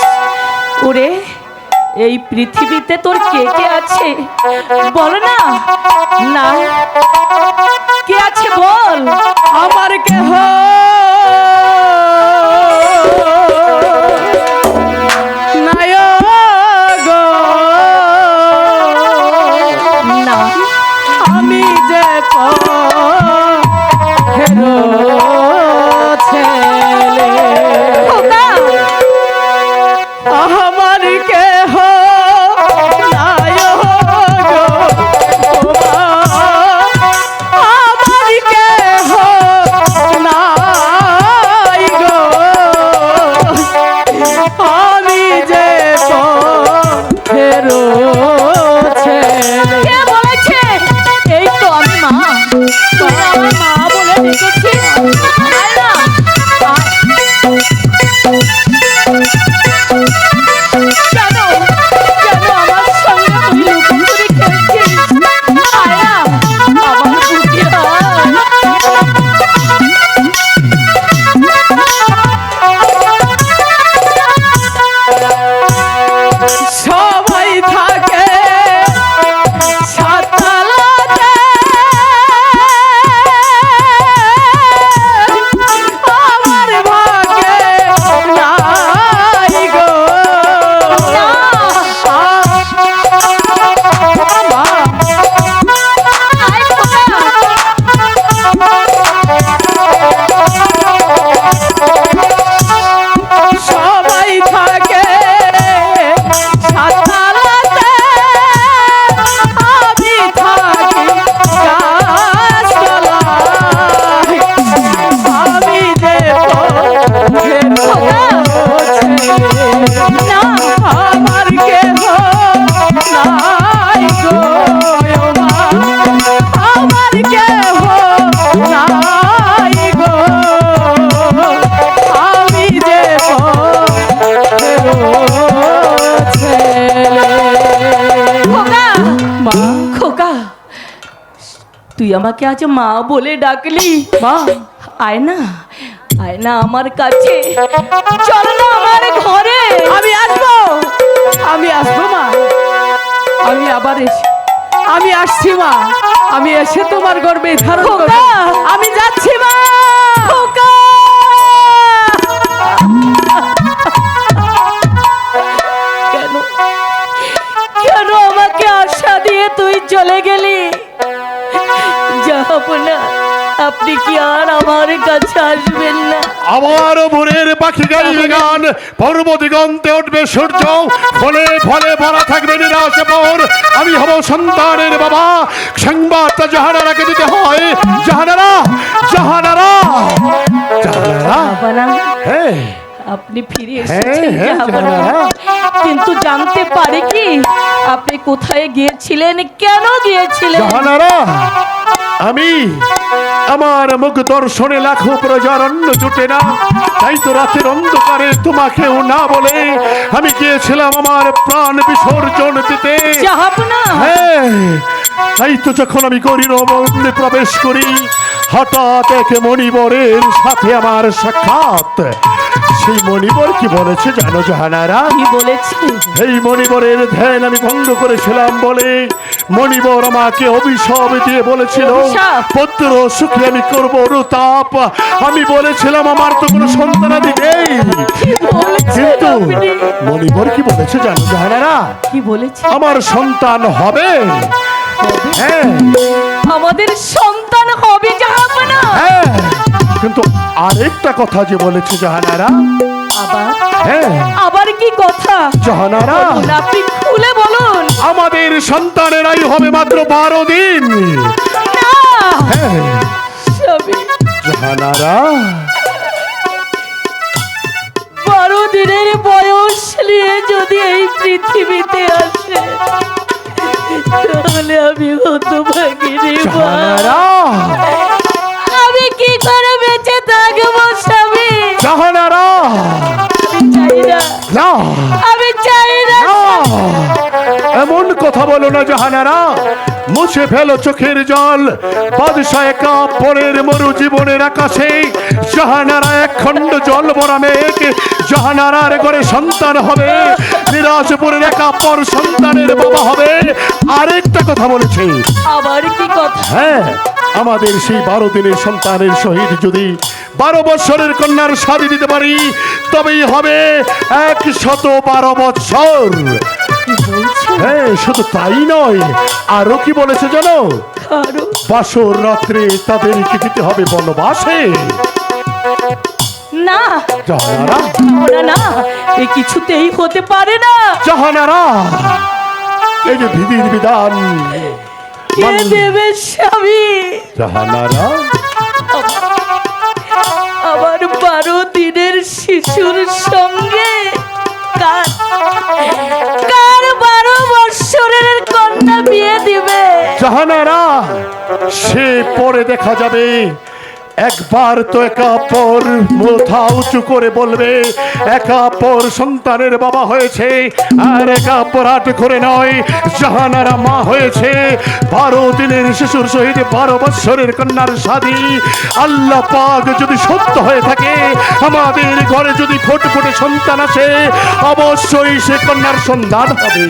Speaker 2: ওরে, এই পৃথিবীতে তোর কে কে আছে বল না। না, কে আছে বল।
Speaker 3: আমার কেহ নাই গো,
Speaker 2: না,
Speaker 3: আমি যে পথেরো ছেলে।
Speaker 2: খোকা,
Speaker 3: আমার কেহ নাই গো, আমার কে
Speaker 2: খোকা, তুই আমাকে আজ মা বলে ডাকলি।
Speaker 5: মা,
Speaker 2: আয় না, আয় না আমার কাছে, চল না আমার ঘরে।
Speaker 5: আমি আসবো, আমি আসবো মা। আমি আবার আমি আসছি মা। আমি এসে তোমার গর্বে ধারণ করব।
Speaker 2: খোকা!
Speaker 5: আমি যাচ্ছি মা।
Speaker 2: খোকা! কেন কেন আমাকে আশা দিয়ে তুই চলে গেলি? যাব না, আপনি কি আর আমার কাছে আসবেন না?
Speaker 4: আমার মনের পাখি গাইবে গান, পর্ব দিগন্তে উঠবে সূর্য, ফলে ফলে ভরা থাকবে নিরাশে পর। আমি হব সন্তানের বাবা, সংবাদটা জাহানারাকে দিতে হয়। জাহানারা, জাহানারা, জাহানারা।
Speaker 2: যাব না,
Speaker 4: হ্যাঁ,
Speaker 2: আপনি ফিরে এসেছেন,
Speaker 4: হ্যাঁ,
Speaker 2: যাব না।
Speaker 4: জাহানারা।
Speaker 2: কিন্তু জানতে পারি কি আপনি কোথায় গিয়েছিলেন, কেন গিয়েছিলেন?
Speaker 4: জাহানারা, আমি আমার মুখ দর্শনে লাখো প্রজার অন্ন জুটে না, তাই তো রাতের অন্ধকারে তোমাকেও না বলে আমি গিয়েছিলাম আমার প্রাণ বিসর্জন দিতে।
Speaker 2: যাব না।
Speaker 4: হ্যাঁ, তাই তো যখন আমি গরিব মন্দিরে প্রবেশ করি, হঠাৎ এক মণিবরের সাথে আমার সাক্ষাৎ। সেই মণিবর কি বলেছে জানো জাহানারা?
Speaker 2: কি বলেছি?
Speaker 4: এই মণিবরের ধ্যান আমি ভঙ্গ করেছিলাম বলে মণিবর আমাকে অভিশাপ দিয়ে বলেছিল,
Speaker 2: অভিশাপ?
Speaker 4: পুত্র সুখে আমি করবো অনুতাপ। আমি বলেছিলাম আমার তো কোনো সন্তানাদি নেই,
Speaker 2: কি বলেছেন
Speaker 4: কিন্তু
Speaker 2: আপনি?
Speaker 4: মণিবর কি বলেছে জানো জাহানারা?
Speaker 2: কি বলেছে?
Speaker 4: আমার সন্তান হবে। হ্যাঁ,
Speaker 2: আমাদের সন্তান হবে, যাব না।
Speaker 4: হ্যাঁ, কিন্তু আরেকটা কথা যে বলেছে জাহানারা।
Speaker 2: আবার
Speaker 4: হ্যাঁ,
Speaker 2: আবার কি কথা?
Speaker 4: জাহানারা,
Speaker 2: বলুন, আপনি খুলে বলুন।
Speaker 4: আমাদের সন্তানেরাই হবে মাত্র 12 দিন।
Speaker 2: না,
Speaker 4: হ্যাঁ,
Speaker 2: স্বামী,
Speaker 4: জাহানারা,
Speaker 2: 12 দিনের বয়স নিয়ে যদি এই পৃথিবীতে আসে, তাহলে আমি হতভাগিনী মা।
Speaker 4: জাহানারা,
Speaker 2: আমি কি করে বেঁচে থাকবো স্বামী?
Speaker 4: জাহানারা,
Speaker 2: আমি চাই না,
Speaker 4: না,
Speaker 2: আমি চাই না।
Speaker 4: না, এমন কথা বলো না জাহানারা। মুছে ফেলো চোখের জল। বাদশাহ একা পরের মরু জীবনের আকাশে জাহানারা এক খণ্ড জল ভরা মেঘ। জাহানারার ঘরে সন্তান হবে, নিরাশপুরের একা পর সন্তানের বাবা হবে। আরেকটা কথা বলেছে,
Speaker 2: আবার কি কথা?
Speaker 4: হ্যাঁ, আমাদের সেই 12 দিনের সন্তানের সহিত যদি 12 বৎসরের কন্যার শাদী দিতে পারি, তবেই হবে 112 বৎসর।
Speaker 2: কি বলছেন?
Speaker 4: হ্যাঁ, শুধু তাই নয়, আরো কি বলেছে জানো?
Speaker 2: আরো
Speaker 4: বাসর রাত্রে তাদেরকে দিতে হবে বনবাসে।
Speaker 2: না,
Speaker 4: জাহানারা,
Speaker 2: না, না, এ কিছুতেই হতে পারে না।
Speaker 4: জাহানারা, এই যে বিধির বিধান
Speaker 2: কে দেবে স্বামী?
Speaker 4: জাহানারা,
Speaker 2: আবার 12 দিনের শিশুর সঙ্গে কার 12 বৎসরের কন্যা বিয়ে দিবে?
Speaker 4: জাহানারা, সে পরে দেখা যাবে। একবার তো একা পর মাথা উঁচু করে বলবে একা পর সন্তানের বাবা হয়েছে, আর একা পর আট করে নয়, জাহানারা মা হয়েছে। 12 দিনের শিশুর সহিত 12 বৎসরের কন্যার শাদী আল্লাহ পাক যদি সত্য হয়ে থাকে, আমাদের ঘরে যদি ফুটফুটে সন্তান আছে, অবশ্যই সে কন্যার সন্তান হবে।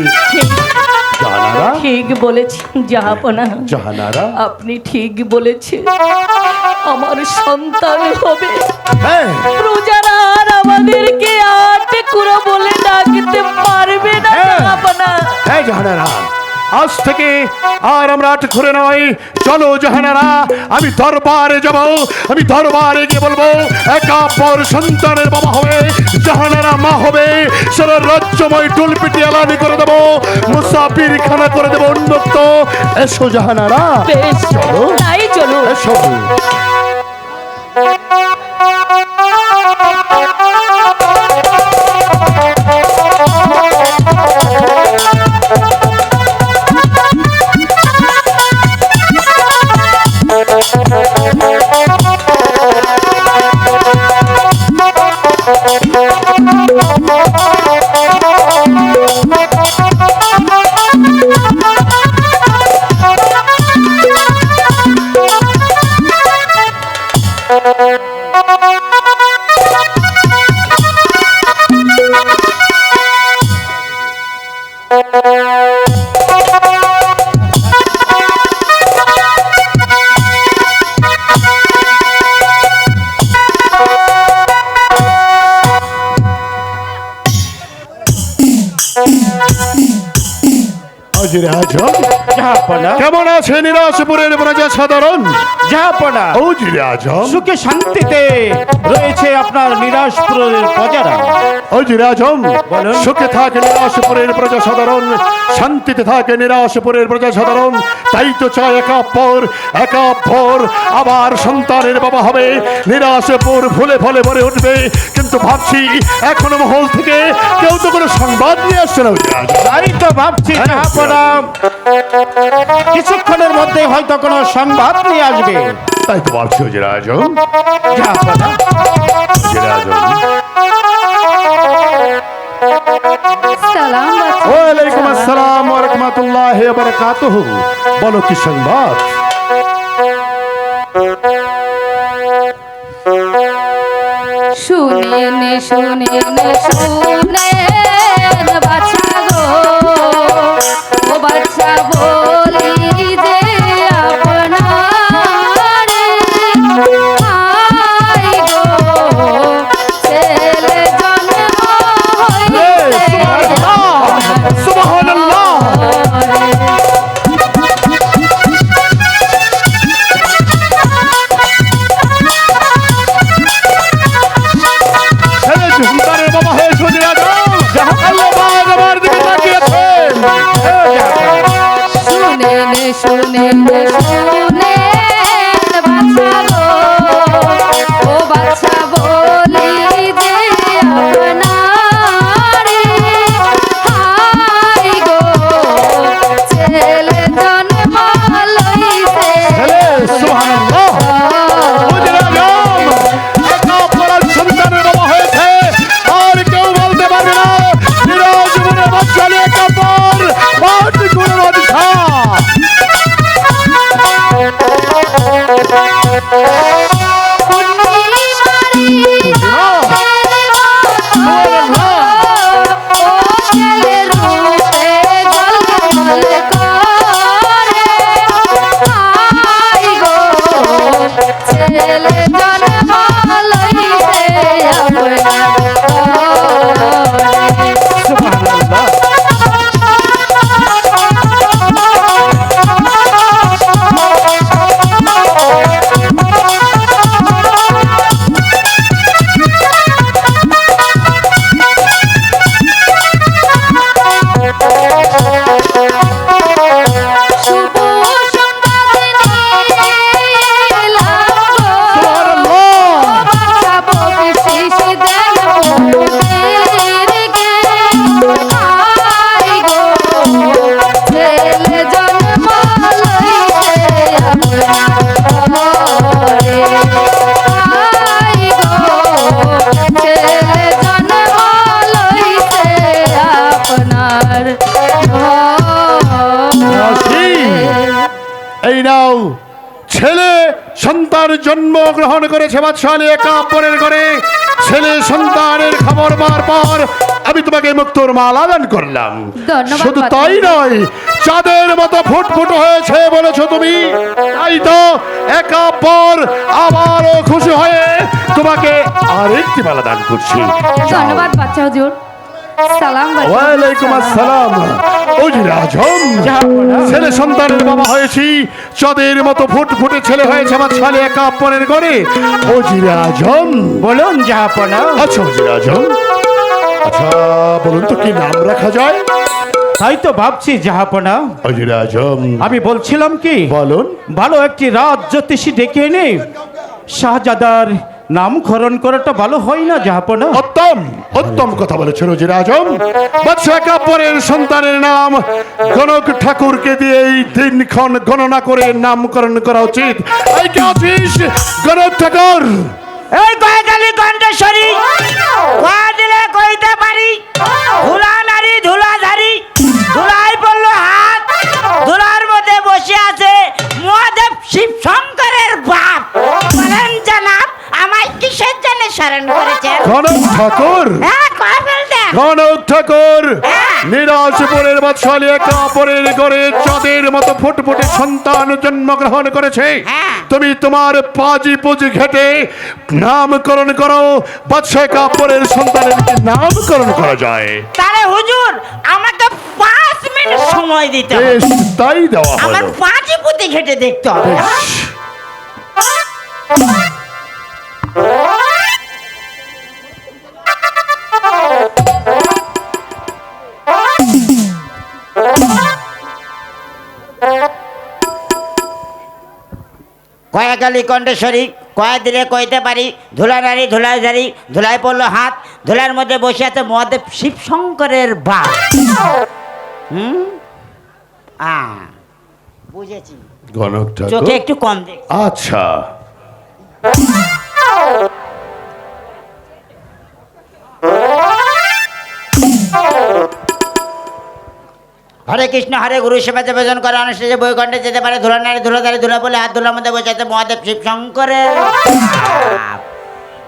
Speaker 4: জাহানারা,
Speaker 2: ঠিক বলেছেন জাহাপনা,
Speaker 4: জাহানারা,
Speaker 2: আপনি ঠিক বলেছেন। আমার সন্তান হবে,
Speaker 4: হ্যাঁ,
Speaker 2: প্রজারা আর আমাদেরকে আটে কুড়ো বলে ডাকতে পারবে না জাহাপনা।
Speaker 4: হ্যাঁ জাহানারা, আজ থেকে আর আমরা আট ঘুরে নয়, চলো জাহানারা, আমি দরবারে যাব। আমি দরবারে গিয়ে বলবো একা পর সন্তানের বাবা হবে, জাহানারা মা হবে। সারা রাজ্যময় টুলপিটি আলানি করে দেবো, মুসাফির খানা করে দেবো উন্মুক্ত। এসো জাহানারা,
Speaker 2: বেশ,
Speaker 4: চলো।
Speaker 2: তাই চলো।
Speaker 4: এসো। ওজির আজম
Speaker 3: জাহাপনা
Speaker 4: কেমন আছে নিরাশপুরের প্রজা সাধারণ?
Speaker 3: জাহাপনা
Speaker 4: ওজির আজম
Speaker 3: সুখে শান্তিতে রয়েছে আপনার নিরাশপুরের প্রজারা।
Speaker 4: ওজির আজম
Speaker 3: বলুন।
Speaker 4: সুখে থাকে নিরাশপুরের প্রজা সাধারণ, শান্তিতে থাকে নিরাশপুরের প্রজা সাধারণ। তাই তো চায় একা পর আবার সন্তানের বাবা হবে, নিরাশপুর ফুলে ফলে ভরে উঠবে। কিন্তু ভাবছি এখনো মহল থেকে কেউ তো কোনো সংবাদ নিয়ে আসছে না। ওজির আজম
Speaker 3: তাই তো ভাবছি জাহাপনা কিছুক্ষণের মধ্যে হয়তো কোনো সংবাদ নিয়ে আসবে।
Speaker 4: তাই তো ভাবছি ওজির আজম।
Speaker 3: জাহাপনা
Speaker 4: ওজির আজম
Speaker 5: সালাম বাচ্চা।
Speaker 4: ওয়ালাইকুম আসসালাম ওয়া রাহমাতুল্লাহি ওয়া বারাকাতুহু। বলো কি সংবাদ?
Speaker 5: শুনেন বাচ্চা গো, ও বাচ্চা বলি যে আপনারে হাই গো, ছেলে জন্ম হইছে
Speaker 4: সুবহানাল্লাহ। ছেলে সন্তানের বাবা হয়ে ওজির আজম আল্লাহ পাক আমার দিকে তাকিয়েছেন।
Speaker 5: শুনেন বাচ্চা গো, ও বাচ্চা বলি যে আপনারে হাই গো, ছেলে জন্ম লইছে
Speaker 4: ছেলে সুবহানাল্লাহ। ওজির আজম একা পরার সন্তানের বাবা হয়েছে, আর কেউ বলতে পারবে না নিরাজপুরের বাচ্চা নিয়ে একা পর মাটি করে বাদশা।
Speaker 5: ছেলে জন্ম লইছে
Speaker 3: সুবহানাল্লাহ।
Speaker 5: শুভ সংবাদ নিয়ে এলাম গো, বাচ্চা বকশিশ দেন বন্ধুদের গে, হাই গো, ছেলে জন্ম লইছে আপনারে, হাই গো, ছেলে জন্ম লইছে আপনার
Speaker 4: রাশি, এই নাও ছেলে সন্তান জন্ম গ্রহণ করেছে বাদশালী একা পরের ঘরে। ছেলে সন্তানের খবর পর আমি তোমাকে মুক্তোর মালা দান করলাম।
Speaker 5: ধন্যবাদ
Speaker 4: শুধু
Speaker 5: বাদশাহ।
Speaker 4: তাই নয়, চাঁদের মতো ফুটফুট হয়েছে বলেছো তুমি। তাই তো একা পর আবারও খুশি হয়ে তোমাকে আরেকটি মালা দান করছি।
Speaker 5: ধন্যবাদ বাচ্চা হুজুর। সালাম বাচ্চা।
Speaker 4: ওয়ালাইকুম আসসালাম। ওজির আজম ছেলে সন্তানের বাবা হয়েছি, চাঁদের মতো ফুটফুটে ছেলে হয়েছে আমার ছেলে একা পরের ঘরে। ওজির আজম
Speaker 3: বলুন জাহাপনা।
Speaker 4: আচ্ছা ওজির আজম, আচ্ছা বলুন তো কি নাম রাখা যায়?
Speaker 3: তাই তো ভাবছি জাহাপনা।
Speaker 4: ওজির আজম
Speaker 3: আমি বলছিলাম কি
Speaker 4: বলুন।
Speaker 3: ভালো একটি রাজ জ্যোতিষী ডেকে এনে শাহজাদার নামকরণ করাটা ভালো হয় না জাহাপনা?
Speaker 4: উত্তম উত্তম কথা বলেছেন ওজির আজম। বাদশাহ কাপড়ের সন্তানের নাম গণক ঠাকুরকে দিয়ে এই দিনক্ষণ গণনা করে নামকরণ করা উচিত। এই কে আছিস গণক ঠাকুর?
Speaker 6: এই কয়কালি কণ্ঠেশ্বরী কয়া দিলে কইতে পারি, ধুলা নারী ধুলা ধারি, ধুলাই পড়লো হাত, ধুলার মধ্যে বসে আছে মহাদেব শিব শঙ্করের বাপ। বলেন জানাব আমায় কিসের জন্য স্মরণ করেছেন?
Speaker 4: গণক ঠাকুর,
Speaker 6: হ্যাঁ কয়া ফেলতেন।
Speaker 4: গণক ঠাকুর নিরাশপুরের বাদশালী কাপড়ের ঘরে চাঁদের মতো ফুটফুটে সন্তান জন্মগ্রহণ করেছে।
Speaker 6: হ্যাঁ।
Speaker 4: তুমি তোমার পাজি পুজি ঘেটে নামকরণ করো। বাদশাহ কাপড়ের সন্তানের কি নামকরণ করা যায়?
Speaker 6: তাহলে হুজুর আমাকে 5 মিনিট সময় দিতে হবে।
Speaker 4: বেশ, তাই দেওয়া
Speaker 6: আমার
Speaker 4: হলো।
Speaker 6: পাঁচে পুঁতে ঘেটে দেখতে হবে।
Speaker 4: বেশ।
Speaker 6: কয়াকালী কণ্ঠেশ্বরী, কয়া দিলে কইতে পারি, ধুলা নারী ধুলায় ঝাড়ি, ধুলায় পড়লো হাত, ধুলার মধ্যে বসে আছে মহাদেব শিবশঙ্করের বাপ। বুঝেছি,
Speaker 4: গণক
Speaker 6: চোখে
Speaker 4: ঠাকুর,
Speaker 6: একটু কম দেখ।
Speaker 4: আচ্ছা।
Speaker 6: হরে কৃষ্ণ হরে গুরু সেবা ভজন করে অনুষ্ঠিত বৈকুণ্ঠে যেতে পারে, ধুলা নারী ধুলাধারী, ধুলা বলে হাত, ধুলার মধ্যে বসে আছে মহাদেব শিবশঙ্করের বাপ।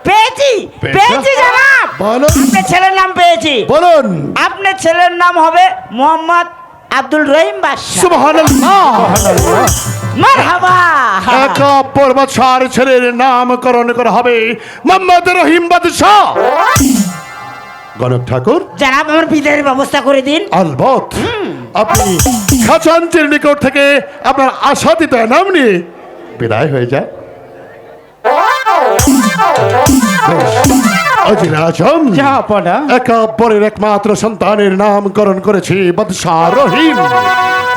Speaker 6: পেয়েছি
Speaker 4: পেয়েছো?
Speaker 6: পেয়েছি জানাব,
Speaker 4: বলো।
Speaker 6: আপনার ছেলের নাম পেয়েছি।
Speaker 4: বলুন।
Speaker 6: আপনার ছেলের নাম হবে মোহাম্মদ আব্দুল রহিম বাদশা।
Speaker 4: সুবহানাল্লাহ।
Speaker 6: মারহাবা।
Speaker 4: একা পর্বতসার ছেলের নামকরণ করা হবে মোহাম্মদ রহিম বাদশাহ। গণক ঠাকুর,
Speaker 6: জানাব আমার বিদায়ের ব্যবস্থা করে দিন।
Speaker 4: আলবত আপনি খাজাঞ্চির নিকট থেকে আপনার আশাতীত নাম নিয়ে বিদায় হয়ে যায়। অজির আজম
Speaker 3: জাহাপনা,
Speaker 4: একা পরের একমাত্র সন্তানের নামকরণ করেছি বাদশাহ রহিম।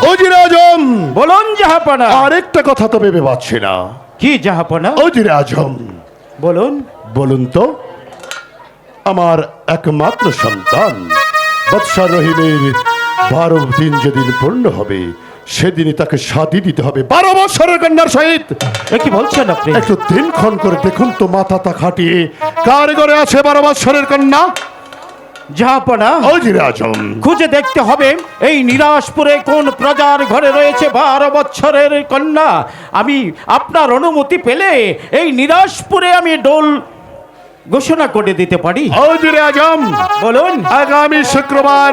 Speaker 4: অজির আজম,
Speaker 3: বলুন জাহাপনা।
Speaker 4: আরেকটা কথা তো ভেবে পাচ্ছি না।
Speaker 3: কি জাহাপনা?
Speaker 4: অজির আজম,
Speaker 3: বলুন।
Speaker 4: বলুন তো, আমার একমাত্র সন্তান বাদশাহ রহিমের 12 দিন যেদিন পূর্ণ হবে সেদিনই তাকে শাদী দিতে হবে 12 বছরের কন্যার সহিত।
Speaker 3: এ কি বলছেন আপনি?
Speaker 4: একটু দিনক্ষণ করে দেখুন তো মাথা তা খাটিয়ে কার ঘরে আছে 12 বছরের কন্যা।
Speaker 3: জাহাপনা,
Speaker 4: অজির আজম,
Speaker 3: খুঁজে দেখতে হবে এই নিরাশপুরে কোন প্রজার ঘরে রয়েছে 12 বছরের কন্যা। আমি আপনার অনুমতি পেলে এই নিরাশপুরে আমি ডোল ঘোষণা করে দিতে পারি।
Speaker 4: অজির আজম,
Speaker 3: বলুন।
Speaker 4: আগামী শুক্রবার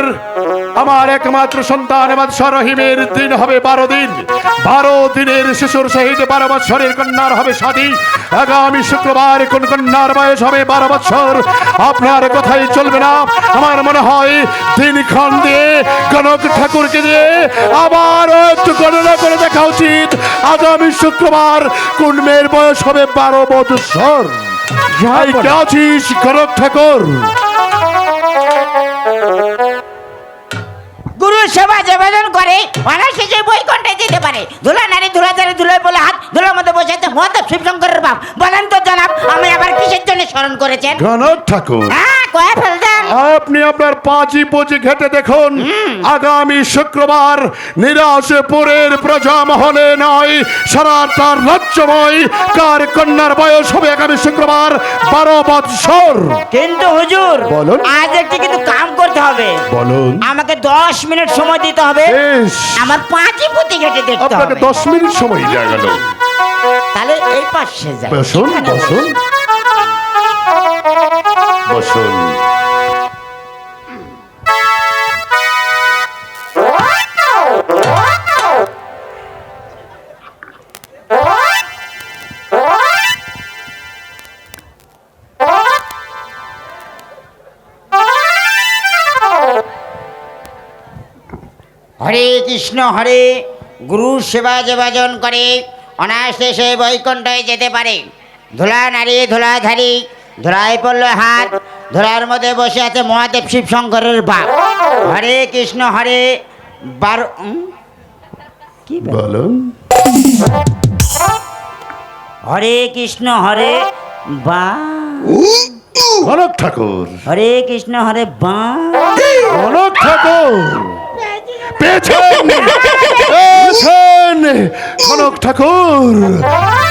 Speaker 4: আমার একমাত্র সন্তান বাদশাহ রহিমের দিন হবে 12 দিন। 12 দিনের শিশুর সহিত 12 বছরের কন্যার হবে শাদী। আগামী শুক্রবার কোন কন্যার বয়স হবে 12 বছর আপনার কথাই চলবে না। আমার মনে হয় দিনক্ষণ দিয়ে গণক ঠাকুরকে দিয়ে আবার একটু গণনা করে দেখা উচিত আগামী শুক্রবার কোন মেয়ের বয়স হবে 12 বছর। যাই কে আছিস গণক ঠাকুর?
Speaker 6: গুরু সেবা ভজন করে অনায়াসে বৈকুণ্ঠে যেতে পারে, ধুলা নারী ধুলাধারী, ধুলায় বলে হাত, ধুলার মধ্যে বসে আছে মহাদেব শিবশঙ্করের বাপ। বলেন তো জানাব, আমি আবার কিসের জন্য স্মরণ করেছেন?
Speaker 4: গণক ঠাকুর,
Speaker 6: হ্যাঁ, কয়ে ফেলতেন।
Speaker 4: আপনি আপনার পাঁচি পচি ঘেটে দেখুন আগামী শুক্রবার নিরাশপুরের প্রজা মহলে নয় সারা তার রাজ্যময় কার কন্যার বয়স হবে আগামী শুক্রবার 12 বৎসর।
Speaker 6: কিন্তু হুজুর,
Speaker 4: বলুন।
Speaker 6: আজ একটি কিন্তু কাম করতে হবে।
Speaker 4: বলুন।
Speaker 6: আমাকে 10 মিনিট সময় দিতে হবে।
Speaker 4: বেশ,
Speaker 6: আমার পাঁচই পুঁতি ঘেটে দেখতে
Speaker 4: আপনাকে
Speaker 6: হবে।
Speaker 4: 10 মিনিট সময় দেওয়া গেল।
Speaker 6: তাহলে এই পাশে যাই।
Speaker 4: বসুন,
Speaker 6: এখানে
Speaker 4: বসুন, বসুন।
Speaker 6: হরে কৃষ্ণ হরে, গুরু সেবা ভজন করে অনায়াসে সে বৈকুণ্ঠে যেতে পারে। ধুলা নারী ধুলাধারী, ধুলায় পড়লো হাত, ধুলার মধ্যে বসে আছে মহাদেব শিবশঙ্করের বাপ। হরে কৃষ্ণ হরে, কি
Speaker 4: বলুন।
Speaker 6: হরে কৃষ্ণ হরে বা,
Speaker 4: গণক ঠাকুর,
Speaker 6: হরে কৃষ্ণ হরে বা।
Speaker 4: গণক ঠাকুর, পেয়েছেন, পেয়েছেন গণক ঠাকুর।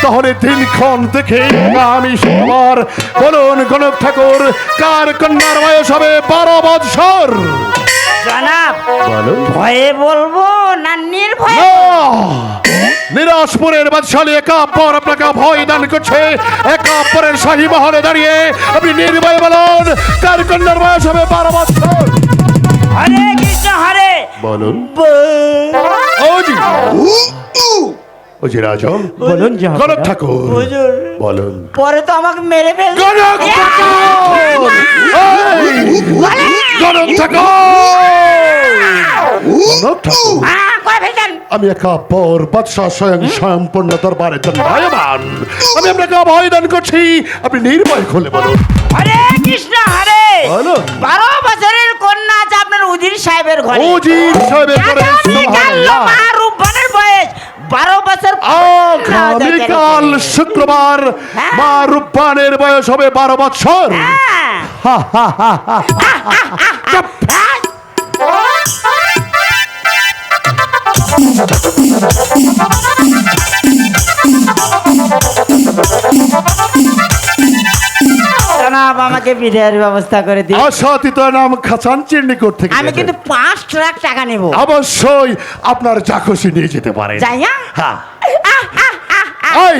Speaker 4: তাহলে দিনক্ষণ দেখে আমি শুক্রবার বলুন গণক ঠাকুর কার কন্যার বয়স হবে 12 বৎসর।
Speaker 6: জনাব,
Speaker 4: বলুন।
Speaker 6: ভয়ে বলবো না নির্ভয়ে?
Speaker 4: নিরাশপুরের বাদশালী একাব্বর আপনাকে ভয় দান করছে। একাব্বরের শাহী মহলে দাঁড়িয়ে আপনি নির্ভয়ে বলুন কার কন্যার বয়স হবে 12 বৎসর।
Speaker 6: হরে কৃষ্ণ হরে
Speaker 4: বলুন।
Speaker 6: ব-
Speaker 4: ও জি, উজির আজম
Speaker 1: বলুন জাহাপনা।
Speaker 4: গণক ঠাকুর
Speaker 6: হুজুর
Speaker 4: বলুন।
Speaker 6: পরে তো আমাকে মেরে ফেলবে
Speaker 4: গণক ঠাকুর! এই! গণক ঠাকুর! গণক ঠাকুর!
Speaker 6: কয় ফেলছেন
Speaker 4: আমি একা পর বাদশাহ স্বয়ং স্বয়ংপূর্ণ দরবারে দণ্ডায়মান। আমি আপনাকে অভয় দান করছি, আপনি নির্ভয় খুলে বলুন।
Speaker 6: হরে কৃষ্ণ হরে
Speaker 4: বলুন।
Speaker 6: 12 বছরের কন্যা আছে আপনার উজির সাহেবের ঘরে
Speaker 4: উজির সাহেবের ঘরে
Speaker 6: সুবহানাল্লাহ। মা রূপবানের বয়স 12 বছর
Speaker 4: আগামীকাল শুক্রবার
Speaker 6: হ্যাঁ।
Speaker 4: মা রূপবানের বয়স হবে 12 বছর।
Speaker 6: হ্যাঁ। জনাব আমাকে বিদায়ের ব্যবস্থা করে দিন
Speaker 4: আশাতীত নাম খাচান চিরনিকট থেকে
Speaker 6: আমি কিন্তু 5 লাখ টাকা নেব
Speaker 4: অবশ্যই আপনার যা খুশি নিয়ে যেতে পারেন।
Speaker 6: যাই
Speaker 4: হ্যাঁ।
Speaker 6: হ্যাঁ
Speaker 4: এই!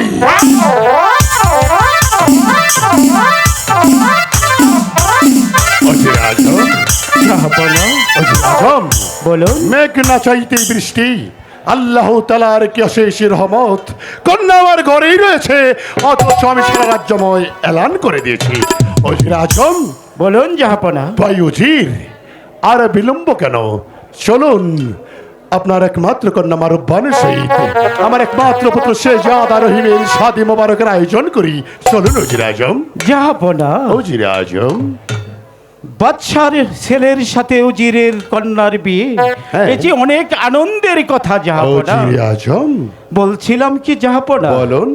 Speaker 4: অজির আজম,
Speaker 1: জাহাপনা
Speaker 4: অজির আজম,
Speaker 1: বলুন।
Speaker 4: মেঘ না চাইতেই বৃষ্টি, আল্লাহ তালার কি অশেষ রহমত, কন্যা আমার ঘরেই রয়েছে, অথচ আমি সারা রাজ্যময় এলান করে দিয়েছি। অজির আজম,
Speaker 1: বলুন জাহাপনা।
Speaker 4: ভাই উজির, আর বিলম্ব কেন? চলুন আপনার একমাত্র কন্যা মারুব্বানের সহিত আমার একমাত্র পুত্র শেহজাদ আর রহিমের শাদী মোবারকের আয়োজন করি। চলুন উজির আজম।
Speaker 1: জাহাপনা,
Speaker 4: উজির আজম,
Speaker 1: বাদশার ছেলের সাথে উজিরের কন্যার বিয়ে,
Speaker 4: হ্যাঁ।
Speaker 1: এই যে অনেক আনন্দের কথা জাহাপনা।
Speaker 4: উজির আজম,
Speaker 1: বলছিলাম কি জাহাপনা,
Speaker 4: বলুন।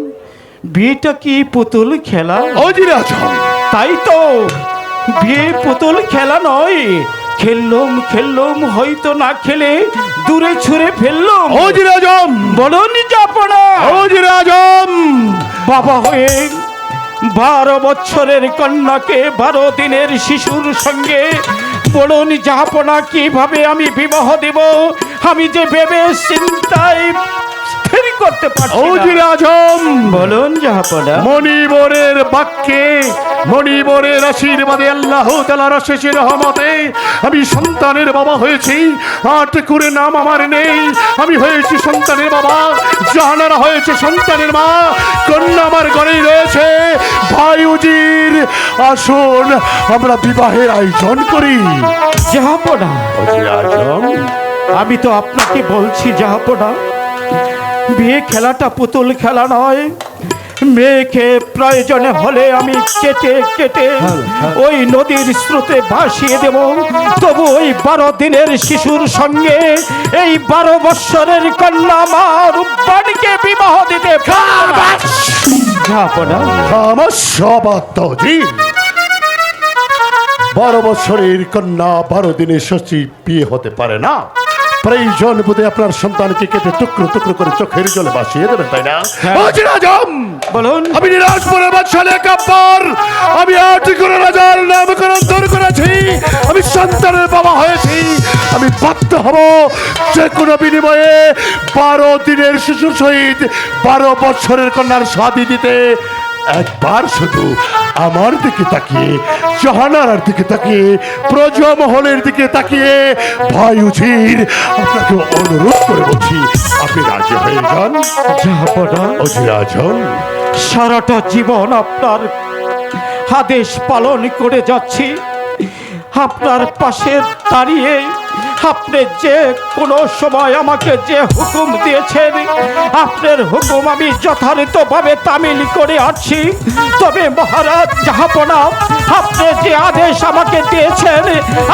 Speaker 1: বিয়েটা কি পুতুল খেলা?
Speaker 4: উজির আজম,
Speaker 1: তাই তো, বিয়ে পুতুল খেলা নয়। খেললুম হয়তো না খেলে দূরে ছুঁড়ে ফেললুম।
Speaker 4: উজির আজম,
Speaker 1: বলুন জাহাপনা,
Speaker 4: উজির আজম,
Speaker 1: বাবা হয়ে 12 বছরের কন্যাকে 12 দিনের শিশুর সঙ্গে বলুন জাহাপনা কিভাবে আমি বিবাহ দেব? আমি যে ভেবে চিন্তায় স্থির করতে পারছি
Speaker 4: উজির
Speaker 1: না।
Speaker 4: আজম,
Speaker 1: বলুন জাহাপনা।
Speaker 4: মণিবরের বাক্যে, মণিবরের আশীর্বাদে, আল্লাহ তাআলার অশেষ রহমতে আমি সন্তানের বাবা হয়েছি। 8 করে নাম আমার নেই, আমি হয়েছি সন্তানের বাবা, জাহানারা হয়েছে সন্তানের মা, কন্যা আমার ঘরেই রয়েছে। ভাই উজির, আসুন আমরা বিবাহের আয়োজন করি।
Speaker 1: জাহাপনা,
Speaker 4: উজির আজম,
Speaker 1: আমি তো আপনাকে বলছি জাহাপনা, বিয়ে খেলাটা পুতুল খেলা নয়। মেয়েকে প্রয়োজনে হলে আমি কেটে কেটে ওই নদীর স্রোতে ভাসিয়ে দেব, তবু ওই 12 দিনের শিশুর সঙ্গে এই 12 বৎসরের কন্যা মা রূপবানকে বিবাহ দিতে পারবো না। জাহাপনা,
Speaker 4: আমার সবাত উজির, 12 বছরের কন্যা 12 দিনের ষষ্ঠী বিয়ে হতে পারে না। প্রয়োজন বোধে আপনার সন্তানকে কেটে টুকরো টুকরো করে চোখের জলে ভাসিয়ে দেবেন, তাই না? উজির আজম,
Speaker 1: বলুন।
Speaker 4: আমি নিরাজপুরের বাদশাহ কাব্বার, আমি 8 করে রাজার নামকরণ দূর করেছি, আমি সন্তানের বাবা হয়েছি। আমি বাধ্য হব যে কোনো বিনিময়ে 12 দিনের শিশুর সহিত 12 বছরের কন্যার শাদী দিতে। একবার শুধু আমার দিকে তাকিয়ে, জাহানারার দিকে তাকিয়ে, প্রজামহলের দিকে তাকিয়ে ভাই উজির আপনাকে অনুরোধ করে বলছি, আপনি রাজি হয়ে যান।
Speaker 1: জাহাপনা,
Speaker 4: উজির আজম,
Speaker 1: সারাটা জীবন আপনার আদেশ পালন করে যাচ্ছি, আপনার পাশে দাঁড়িয়ে আপনি যে কোনো সময় আমাকে যে হুকুম দিয়েছেন, আপনার হুকুম আমি যথাযথভাবে তামিল করে আসছি। তবে মহারাজ জাহাপনা, আপনি যে আদেশ আমাকে দিয়েছেন,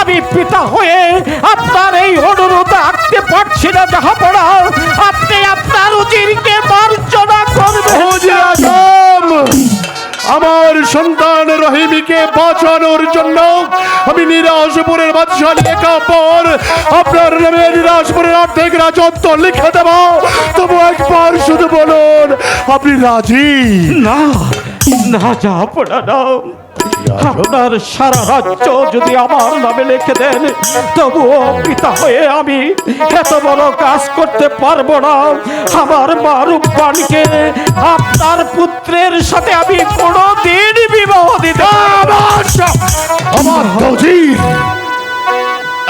Speaker 1: আমি পিতা হয়ে আপনার এই অনুরোধ রাখতে পারছি না জাহাপনা। আপনি আপনার উজিরকে মার্জনা করবেন।
Speaker 4: উজির আজম, আমার সন্তান রহিমিকে বাঁচানোর জন্য আমি নিরাজপুরের বাদশাহ কাব্বার আপনার নামে নিরাজপুরের অর্ধেক রাজত্ব লিখে দেব। তবু একবার শুধু বলুন, আপনি রাজি?
Speaker 1: না না জাহাপনা, না। আপনার সারা রাজ্য যদি আমার নামে লিখে দেন, তবুও পিতা হয়ে আমি এত বড় কাজ করতে পারবো না। আমার মা রূপবানকে আপনার পুত্রের সাথে আমি কোনোদিন বিবাহ দিতে পারবো না।
Speaker 4: আমার উজির,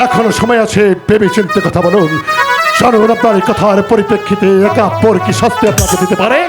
Speaker 4: এখনো সময় আছে, ভেবে চিন্তে কথা বলুন। জানুন আপনার এই কথার পরিপ্রেক্ষিতে একা পর কি শাস্তি আপনাকে দিতে পারে।